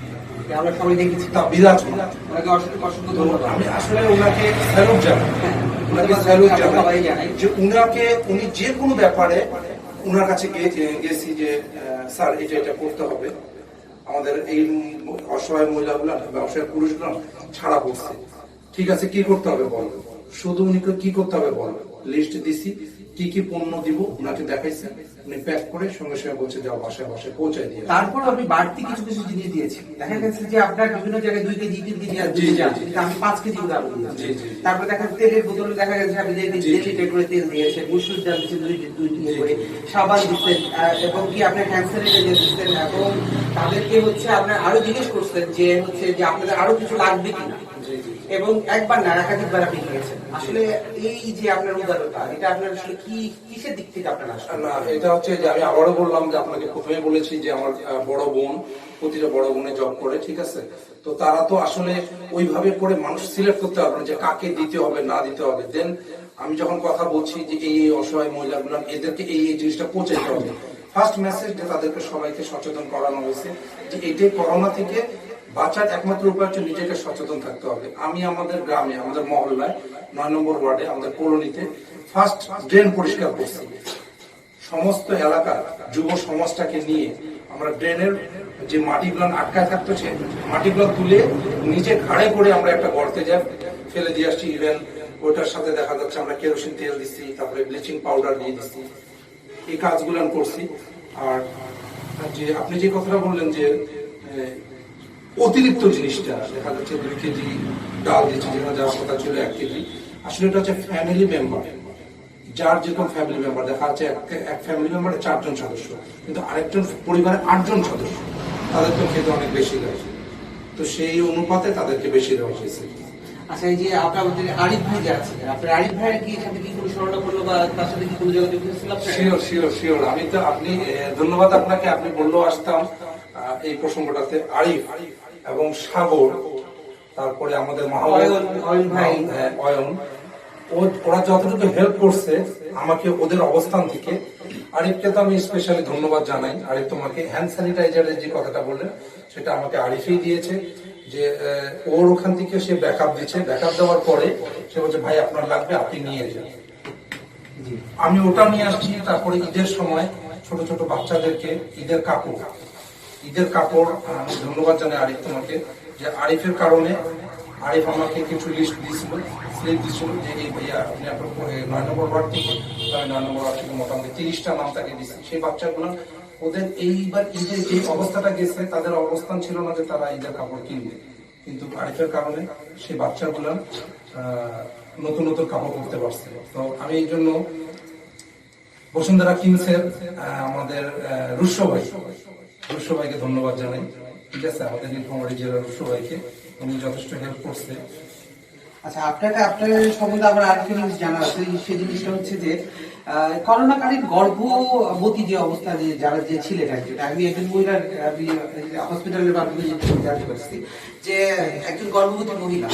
আমরা সবাই দেখেছি, তা বিরাজমান। ওনাকে অসংখ্য অসংখ্য ধন্যবাদ। আমি আসলে ওনাকে স্যালুট জানাই, যে উনি যে কোনো ব্যাপারে উনার কাছে গেছি যে স্যার এটা করতে হবে, আমাদের এই অসহায় মহিলাগুলো ব্যবসায়ী পুরুষগুলো ছাড়া পড়ছে, ঠিক আছে, কি করতে হবে বল। শুধু উনি কি করতে হবে বল, লিস্ট দিছি, কি কি পণ্য দিব উনাকে দেখাইছেন, উনি প্যাক করে সঙ্গে সঙ্গে বলছে যাও বাসায় পৌঁছায় দিয়ে। তারপর আপনি বাড়তি কিছু কিছু জিনিস দিয়েছেন, দেখা গেছে যে আপনার বিভিন্ন জায়গায় 2 কেজি 3 কেজি আমি 5 কেজি করে আলু দিয়েছি। তারপর দেখা তেলের বোতলে দেখা গেছে আপনি 1 লিটার করে তেল দিয়েছেন, মুসুর ডাল দিচ্ছেন 2 টিন করে, সাবান দিচ্ছেন, এবং কি আপনার হ্যান্ড স্যানিটাইজার দিচ্ছেন, এবং তাদেরকে হচ্ছে আপনার আরো জিজ্ঞেস করছেন যে হচ্ছে যে আপনাদের আরো কিছু লাগবে কিনা, এবং একবার না একাধিকবার আপনি দিয়েছেন। আসলে এই যে আপনার উদারতা, এটা আপনার আসলে কিসের দিক থেকে আপনার আসলে? না, এটা হচ্ছে যে আমি আবারও বললাম যে আপনাকে প্রথমে বলেছি যে আমার বড় বোন, প্রতিটা বড় বোনে জব করে, ঠিক আছে। তো তারা তো আসলে ওইভাবে করে মানুষ সিলেক্ট করতে পারবে না যে কাকে দিতে হবে না দিতে হবে। দেন আমি যখন কথা বলছি যে এই অসহায় মহিলাগুলো, এদেরকে এই জিনিসটা পৌঁছাতে হবে, ফার্স্ট মেসেজ যে তাদেরকে সবাইকে সচেতন করানো হয়েছে যে এটাই করোনা থেকে বাঁচার একমাত্র উপায় হচ্ছে নিজেকে সচেতন থাকতে হবে। আমি আমাদের গ্রামে, আমাদের মহল্লায় 9 নম্বর ওয়ার্ডে, আমাদের কলোনিতে ফার্স্ট ড্রেন পরিষ্কার করছি। সমস্ত এলাকার যুব সমাজটাকে নিয়ে আমরা ড্রেনের যে মাটিগুলো আটকায় থাকতো, সে মাটিগুলো তুলে নিচে ঘাড়ে করে আমরা একটা গর্তে যা ফেলে দিয়ে আসছি। ইভেন ওইটার সাথে দেখা যাচ্ছে আমরা কেরোসিন তেল দিচ্ছি, তারপরে ব্লিচিং পাউডার দিয়ে দিচ্ছি, এই কাজগুলো করছি। আর যে আপনি যে কথাটা বললেন যে অতিরিক্ত জিনিসটা দেখা যাচ্ছে 2 কেজি ডাল দিচ্ছে, যেখানে যাওয়ার কথা ছিল 1 কেজি, আসলে এটা হচ্ছে ফ্যামিলি মেম্বার, যার যেরকম ফ্যামিলি মেম্বার, দেখা যাচ্ছে এক ফ্যামিলি মেম্বারে 4 জন সদস্য, কিন্তু আরেকজন পরিবারে 8 জন সদস্য, তাদের তো খেতে অনেক বেশি লাগে, তো সেই অনুপাতে তাদেরকে বেশি দেওয়া হয়েছে। আচ্ছা, এই যে আপনার আরিফ ভাই যে আছে, আপনার আরিফ ভাইয়ের কি সাথে কি কোনো স্মরণ করলো বা তার সাথে কি কোনো জায়গায় যুক্ত ছিল? শিওর। আমি তো আপনি ধন্যবাদ আপনাকে, আপনি বললেও আসতাম এই প্রসঙ্গটাতে। আরিফ এবং সাগর, তারপরে আমাদের অয়ন, ওরা যতটুকু হেল্প করছে আমাকে ওদের অবস্থান থেকে। আরিফকে তো আমি স্পেশালি ধন্যবাদ জানাই। আরিফ তোমাকে হ্যান্ড স্যানিটাইজারের যে কথাটা বললেন সেটা আমাকে আরিফই দিয়েছে, যে ওর ওখান থেকে সে ব্যাকআপ দিচ্ছে। ব্যাকআপ দেওয়ার পরে সে বলছে ভাই আপনার লাগবে, আপনি নিয়ে যান। আমি ওটা নিয়ে আসছি। তারপরে ঈদের সময় ছোট ছোট বাচ্চাদেরকে ঈদের কাপড় আমি ধন্যবাদ জানাই আরিফ তোমাকে, যে আরিফের কারণে আরিফ আমাকে কিছু লিস্ট দিয়েছিল, স্লিপ দিয়েছিল, যে এই ভাইয়া আপনি আপনার 9 নম্বর ওয়ার্ড থেকে, 9 নম্বর ওয়ার্ড থেকে মোটামুটি 30টা নাম তাকে দিচ্ছি। সেই বাচ্চাগুলো ওদের এইবার ঈদের যে অবস্থাটা গেছে তাদের অবস্থান ছিল না যে তারা ঈদের কাপড় কিনবে, কিন্তু আরিফের কারণে সেই বাচ্চাগুলো নতুন নতুন কাপড় পরতে পারছে। তো আমি এই জন্য বসুন্ধরা কিংসের আমাদের রুশো ভাইকে ধন্যবাদ জানাই। ঠিক আছে, আমাদের নীলফামারী জেলার রুশো ভাইকে, উনি যথেষ্ট হেল্প করছে। আচ্ছা, আপনার সম্বন্ধে আমার আরেকটা জিনিস জানা আছে, সেই জিনিসটা হচ্ছে যে করোনাকালীন গর্ভবতী যে অবস্থা যে যারা যে ছিলেন একজন, আমি একজন মহিলার হসপিটালের মাধ্যমে জানতে পারছি যে একজন গর্ভবতী মহিলা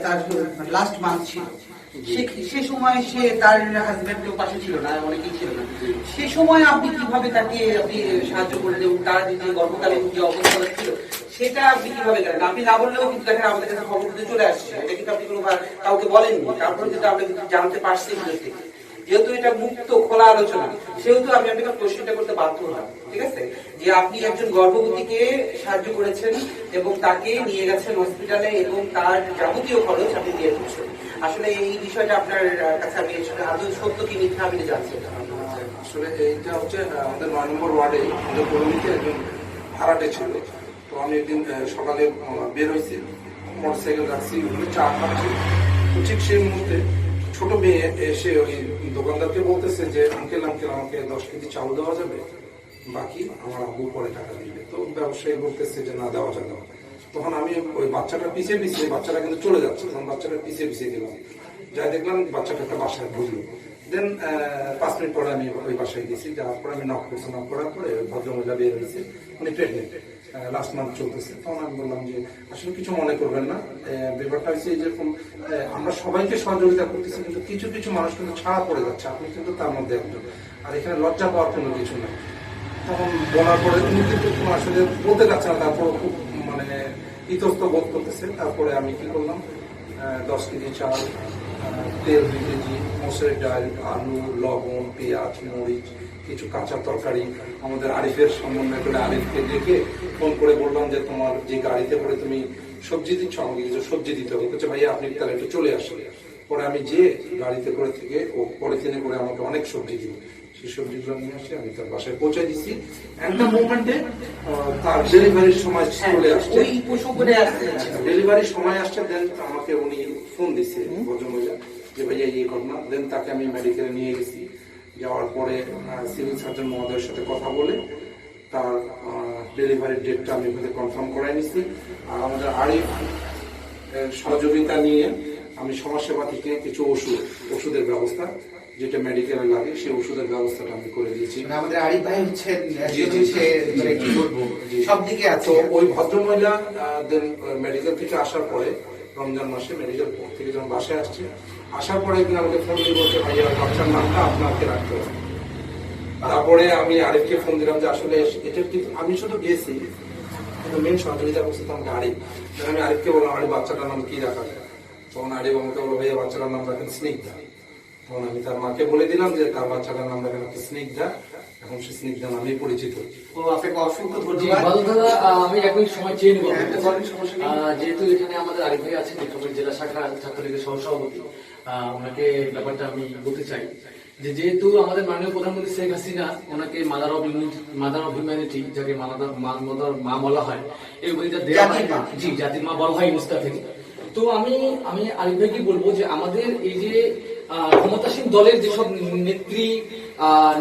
তার লাস্ট মান্থ ছিল, সে সময় সে তার হাজবেন্ডের পাশে ছিল না, অনেকেই ছিল না। সে সময় আপনি কিভাবে তাকে আপনি সাহায্য করলেন এবং তার যে গর্ভকালীন যে অবস্থা ছিল সেটা আপনি কিভাবে করেন? আপনি না বললেও কিন্তু দেখেন আমাদের কাছে খবর কিন্তু চলে আসছে, এটা কিন্তু আপনি কোনো কাউকে বলেননি, তারপরে কিন্তু আমরা কিন্তু জানতে পারছি ভিডিও থেকে। যেহেতু এটা মুক্ত খোলা আলোচনা, সেহেতু আমি আপনাকে প্রশ্নটা করতে বাধ্য হলাম। ঠিক আছে, যে আপনি একজন গর্ভবতীকে সাহায্য করেছেন এবং তাকে নিয়ে গেছেন হসপিটালে এবং তার যাবতীয় খরচ আপনি দিয়ে দিচ্ছেন। আসলে এই বিষয়টা আপনার কাছে আমি আদৌ সত্য কি মিথ্যা আমি জানছি। আসলে এইটা হচ্ছে আমাদের 9 নম্বর ওয়ার্ডে আমাদের কলোনিতে একজন ভাড়াটে ছিল। তো আমি একদিন সকালে বের হয়েছি, মোটরসাইকেল রাখছি, ওখানে চা খাচ্ছি। তো ঠিক সেই মুহূর্তে ছোট মেয়ে এসে ওই দোকানদারকে বলতেছে যে আঙ্কেল আমাকে 10 কেজি চাউল দেওয়া যাবে, বাকি আমার আব্বু পরে টাকা দিবে। তো ব্যবসায়ী বলতেছে যে না, দেওয়া যাবে। তখন আমি ওই বাচ্চাটা পিছিয়ে বাচ্চাটা কিন্তু চলে যাচ্ছে, তখন বাচ্চাটা পিছিয়ে গেলাম, যাই দেখলাম বাচ্চাটা একটা বাসায় ঢুকলো। দেন 5 মিনিট পরে আমি ওই বাসায় গেছি, যাওয়ার পরে আমি নক করার পরে ভদ্রমহিলা বের হয়েছে, উনি প্রেগনেন্ট, লাস্ট মান্থ চলতেছে। তখন আমি বললাম যে আসলে কিছু মনে করবেন না, ব্যাপারটা হচ্ছে যেরকম আমরা সবাইকে সহযোগিতা করতেছি, কিন্তু কিছু কিছু মানুষ কিন্তু ছাড়া পড়ে যাচ্ছে, আপনি কিন্তু তার মধ্যে একজন, আর এখানে লজ্জা পাওয়ার কোনো কিছু নেই। তখন বলার পরে উনি কিন্তু আসলে বলতে যাচ্ছে না, তারপর খুব মানে ইতস্ত বোধ করতেছে। তারপরে আমি কি করলাম, 10 কেজি চাল, তেল 2 কেজি, মসুরের ডাল, আলু, লবণ, পেঁয়াজ, মরিচ, কিছু কাঁচা তরকারি আমাদের আরিফের সমন্বয় করে আরিফকে ডেকে ফোন করে বললাম যে তোমার যে গাড়িতে করে তুমি সবজি দিচ্ছ, আমাকে কিছু সবজি দিতে হবে। বলছে ভাইয়া আপনি তাহলে একটু চলে আসলে। পরে আমি যে গাড়িতে করে থেকে ও পলিথিনে করে আমাকে অনেক সবজি দিল, সেই সবজিগুলো নিয়ে আসে আমি তার বাসায় পৌঁছে দিচ্ছি। একটা মুভমেন্টে তার ডেলিভারির সময় চলে আসছে, ডেলিভারির সময় আসছে। দেন আমাকে উনি ফোন দিচ্ছে ভদ্রমহিলা যে ভাইয়া এই ঘটনা। দেন তাকে আমি মেডিকেলে নিয়ে গেছি, যাওয়ার পরে সিভিল সার্জন মহোদয়ের সাথে কথা বলে তার ডেলিভারির ডেটটা আমি ওখানে কনফার্ম করাই নিচ্ছি। আর আমাদের আরিফ সহযোগিতা নিয়ে আমি সমাজসেবা থেকে কিছু ওষুধের ব্যবস্থা, যেটা মেডিকেলে লাগে, সেই ওষুধের ব্যবস্থাটা আমি করে দিয়েছি। আমাদের আরিফ ভাই হচ্ছেন কি বলবো সব দিকে আছে। ওই ভদ্রমহিলা মেডিকেল থেকে আসার পরে রমজান মাসে মেডিকেল থেকে যখন বাসায় আসছে, আসার পরে একদিন আমাকে ফোন দিয়ে বলছে ভাইয়া বাচ্চার নামটা আপনাকে রাখতে হবে। তারপরে আমি আরিফকে ফোন দিলাম যে আসলে এটা কিন্তু আমি শুধু গেছি, কিন্তু মেন সহযোগিতা করছে তো আমাকে আরিফ। আমি আরিফকে বললাম আরিফ বাচ্চাটার নাম কি রাখা যায়, তখন আরিফ আমাকে বললো ভাইয়া বাচ্চাটার নাম রাখেন স্নিগ্ধা। তখন আমি তার মাকে বলে দিলাম যে তার বাচ্চাটার নাম রাখেন স্নিগ্ধা, এখন সে স্নিগ্ধা নামে পরিচিত। আপনাকে অসংখ্য জি, ধন্যবাদ। বাদল দাদা, আমি এক মিনিট সময় চেয়ে নেব। যেহেতু এখানে আমাদের আরিফ ভাই আছেন, নীলফামারী জেলা শাখা ছাত্রলীগের সহসভাপতি, ওনাকে ব্যাপারটা আমি বলতে চাই যে যেহেতু আমাদের মাননীয় প্রধানমন্ত্রী শেখ হাসিনা ওনাকে মাদার অফ হিউম্যানিটি, যাকে মা বলা হয়, এই উপাধিটা দেওয়া হয়। জি, জাতির মা বলা হয় ইনস্টা থেকে। তো আমি আরিফ ভাইকে বলবো যে আমাদের এই যে ক্ষমতাসীন দলের যেসব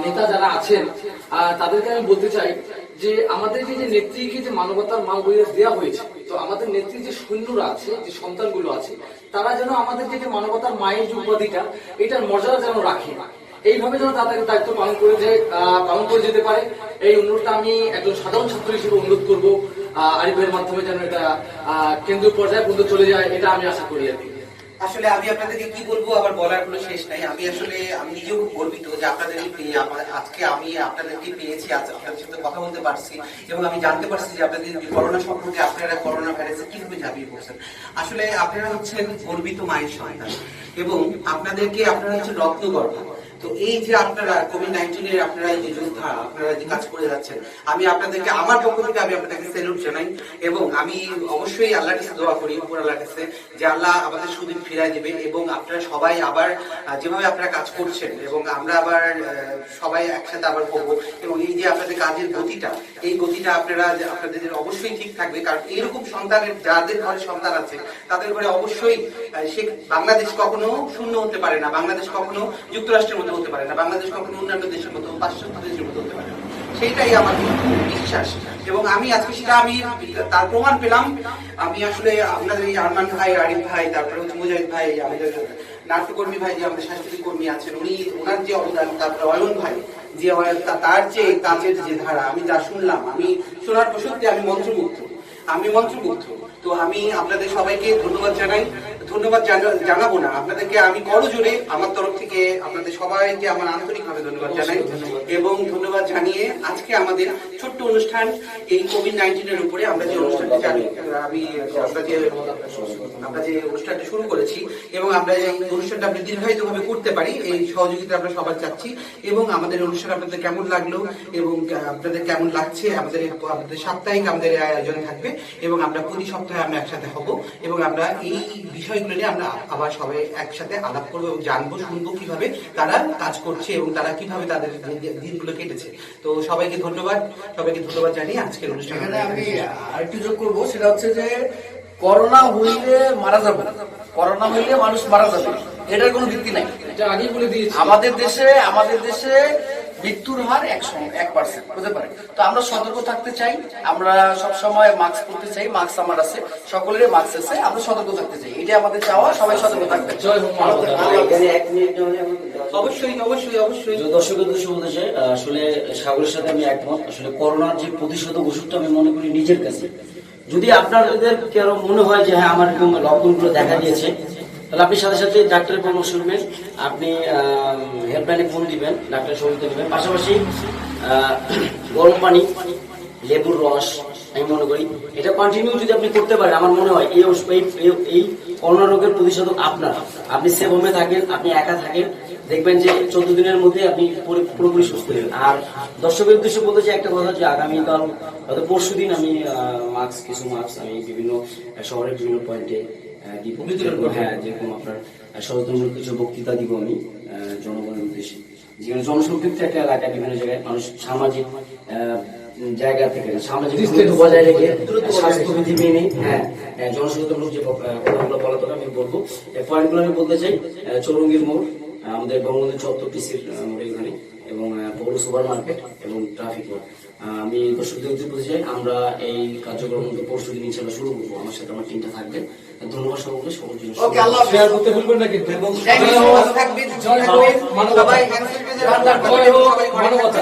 নেতা যারা আছেন, তাদেরকে আমি বলতে চাই যে আমাদের যে নেত্রীকে যে মানবতার মা বইয়ে দেওয়া হয়েছে, তো আমাদের নেত্রী যে সৈন্যরা আছে, যে সন্তানগুলো আছে, তারা যেন আমাদের যে মানবতার মায়ের যে উপাধিটা, এটার মর্যাদা যেন রাখে, এইভাবে যেন তাদের দায়িত্ব পালন করে যেতে পারে। এই অনুরোধটা আমি একজন সাধারণ ছাত্র হিসেবে অনুরোধ করবো আরিফ ভাইয়ের মাধ্যমে যেন এটা কেন্দ্রীয় পর্যায়ে পর্যন্ত চলে যায়, এটা আমি আশা করি আর কি। আসলে আমি আপনাদেরকে কি বলবো, আবার বলার কোনো শেষ নাই। আমি নিজেও খুব গর্বিত যে আপনাদেরকে পেয়ে, আজকে আমি আপনাদেরকে পেয়েছি, আপনাদের সাথে কথা বলতে পারছি এবং আমি জানতে পারছি যে আপনাদের করোনা সম্পর্কে, আপনারা করোনা ভাইরাসে কিভাবে ঝাঁপিয়ে পড়ছেন। আসলে আপনারা হচ্ছেন গর্বিত মায়ের সন্তান এবং আপনারা হচ্ছেন রত্নগর্ভ। তো এই যে আপনারা কোভিড-19 এর আপনারা এই যে যোদ্ধা, আপনারা যে কাজ করে যাচ্ছেন, আমি আপনাদেরকে আমার পক্ষ থেকে আমি আপনাদেরকে স্যালুট জানাই এবং আমি অবশ্যই আল্লাহর কাছে দোয়া করি, উপর আল্লাহর কাছে, যে আল্লাহ আমাদের সুদিন ফিরায় দিবে এবং আপনারা সবাই আবার যেভাবে আপনারা কাজ করছেন এবং আমরা আবার সবাই একসাথে আবার করবো এবং এই যে আপনাদের কাজের গতিটা, এই গতিটা আপনাদের অবশ্যই ঠিক থাকবে। কারণ এরকম সন্তানের, যাদের ঘরে সন্তান আছে তাদের ঘরে অবশ্যই সে বাংলাদেশ কখনো শূন্য হতে পারে না, বাংলাদেশ কখনো যুক্তরাষ্ট্রের মতো হতে পারে না, বাংলাদেশ কখনো অন্যান্য দেশের মতো, পাশ্চাত্য দেশের মতো হতে পারে না। সেইটাই আমার বিশ্বাস এবং আমি আজকে সেটা আমি তার প্রমাণ পেলাম। আমি আসলে আপনাদের এই আরমান ভাই, আরিফ ভাই, তারপরে হচ্ছে মুজাহিদ ভাই, আমাদের নাট্যকর্মী ভাই, যে আমাদের সাংস্কৃতিক কর্মী আছেন, ওনার যে অবদান, তারপরে অয়ন ভাই যে তার যে কাজের যে ধারা, আমি যা শুনলাম, আমি শোনার পর সত্যি আমি মন্ত্রমুগ্ধ। তো আমি আপনাদের সবাইকে ধন্যবাদ জানাই। ধন্যবাদ জানাবো না আপনাদেরকে, আমি করজোরে আমার তরফ থেকে আপনাদের সবাইকে আমার আন্তরিকভাবে ধন্যবাদ জানাই এবং ধন্যবাদ জানিয়ে আজকে আমাদের ছোট্ট অনুষ্ঠান এই কোভিড-19 এর উপরে আমরা যে অনুষ্ঠানটি আমরা যে অনুষ্ঠানটা শুরু করেছি এবং আমরা এই অনুষ্ঠানটা আমরা দীর্ঘায়িত ভাবে করতে পারি, এই সহযোগিতা আমরা সবাই চাচ্ছি। এবং আমাদের অনুষ্ঠান আপনাদের কেমন লাগলো এবং আপনাদের কেমন লাগছে, আমাদের সাপ্তাহিক আমাদের আয়োজন থাকবে এবং আমরা প্রতি সপ্তাহে আমরা একসাথে হব এবং আমরা এই বিষয়গুলো নিয়ে আমরা আবার সবাই একসাথে আলাপ করবো এবং জানবো, শুনবো কিভাবে তারা কাজ করছে এবং তারা কিভাবে তাদের দিনগুলো কেটেছে। তো সবাইকে ধন্যবাদ জানিয়ে আজকের অনুষ্ঠান এখানে আমি আরেকটু যোগ করবো, সেটা হচ্ছে যে করোনা হইলে মারা যাবে, করোনা হইলে মানুষ মারা যাবে, এটার কোনো ভিত্তি নাই। এটা আগেই বলে দিয়েছি। আমাদের দেশে মৃত্যুর হার 1% বুঝতে পারে। তো আমরা সতর্ক থাকতে চাই, আমরা সবসময় মাস্ক পরতে চাই, মাস্ক আমার আছে, সকলেরই মাস্ক আছে, আমরা সতর্ক থাকতে চাই, এটা আমাদের চাওয়া, সবাই সতর্ক থাকবে। জয় হোক মানবতা। এখানে 1 মিনিট অবশ্যই দর্শকের উদ্দেশ্যে বলতে চাই, আসলে সাগরের সাথে আমি একমত। আসলে করোনার যে প্রতিষেধক ওষুধটা আমি মনে করি নিজের কাছে, যদি আপনাদের কারো মনে হয় যে হ্যাঁ আমার এরকম লক্ষণগুলো দেখা দিয়েছে, তাহলে আপনি সাথে সাথে ডাক্তারের পরামর্শ নেবেন, আপনি হেল্পলাইনে ফোন দিবেন, ডাক্তারের সহযোগিতা নেবেন। পাশাপাশি গরম পানি, লেবুর রস, আমি মনে করি এটা কন্টিনিউ যদি আপনি করতে পারেন, আমার মনে হয় এই করোনা রোগের প্রতিষেধক আপনি সেভ হোমে থাকেন, আপনি একা থাকেন, দেখবেন যে 14 দিনের মধ্যে আপনি পুরোপুরি সুস্থ হবেন। আর দর্শকের উদ্দেশ্যে বলতে চাই একটা কথা, যে আগামীকাল হয়তো পরশুদিন আমি কিছু মাস্ক আমি বিভিন্ন শহরের বিভিন্ন পয়েন্টে দিব, হ্যাঁ, যেরকম আপনার সচেতনমূলক কিছু বক্তৃতা দিব আমি জনগণের উদ্দেশ্যে, যেখানে জনসংক্ষিপ্ত একটা এলাকায় বিভিন্ন জায়গায় মানুষ সামাজিক জায়গা থেকে সামাজিক দূরত্ব বজায় রেখে স্বাস্থ্যবিধি মেনে জনসচেতনমূলক যে কথাগুলো বলা দরকার আমি বলবো। এই পয়েন্টগুলো আমি বলতে চাই, চৌরঙ্গীর মোড়, আমাদের বঙ্গবন্ধু চত্বর পিসির মোড়ে এখানে, এবং পৌর সুপার মার্কেট এবং ট্রাফিক রোড। আমি দর্শকদের উদ্দেশ্যে বলতে চাই, আমরা এই কার্যক্রম পরশু দিন ইনশাআল্লাহ শুরু করবো, আমার সাথে আমার টিমটা থাকবে। ধন্যবাদ সকলকে, সকল জন্য শেয়ার করতে ভুলবেন না কিন্তু। জয় হোক মানবতা।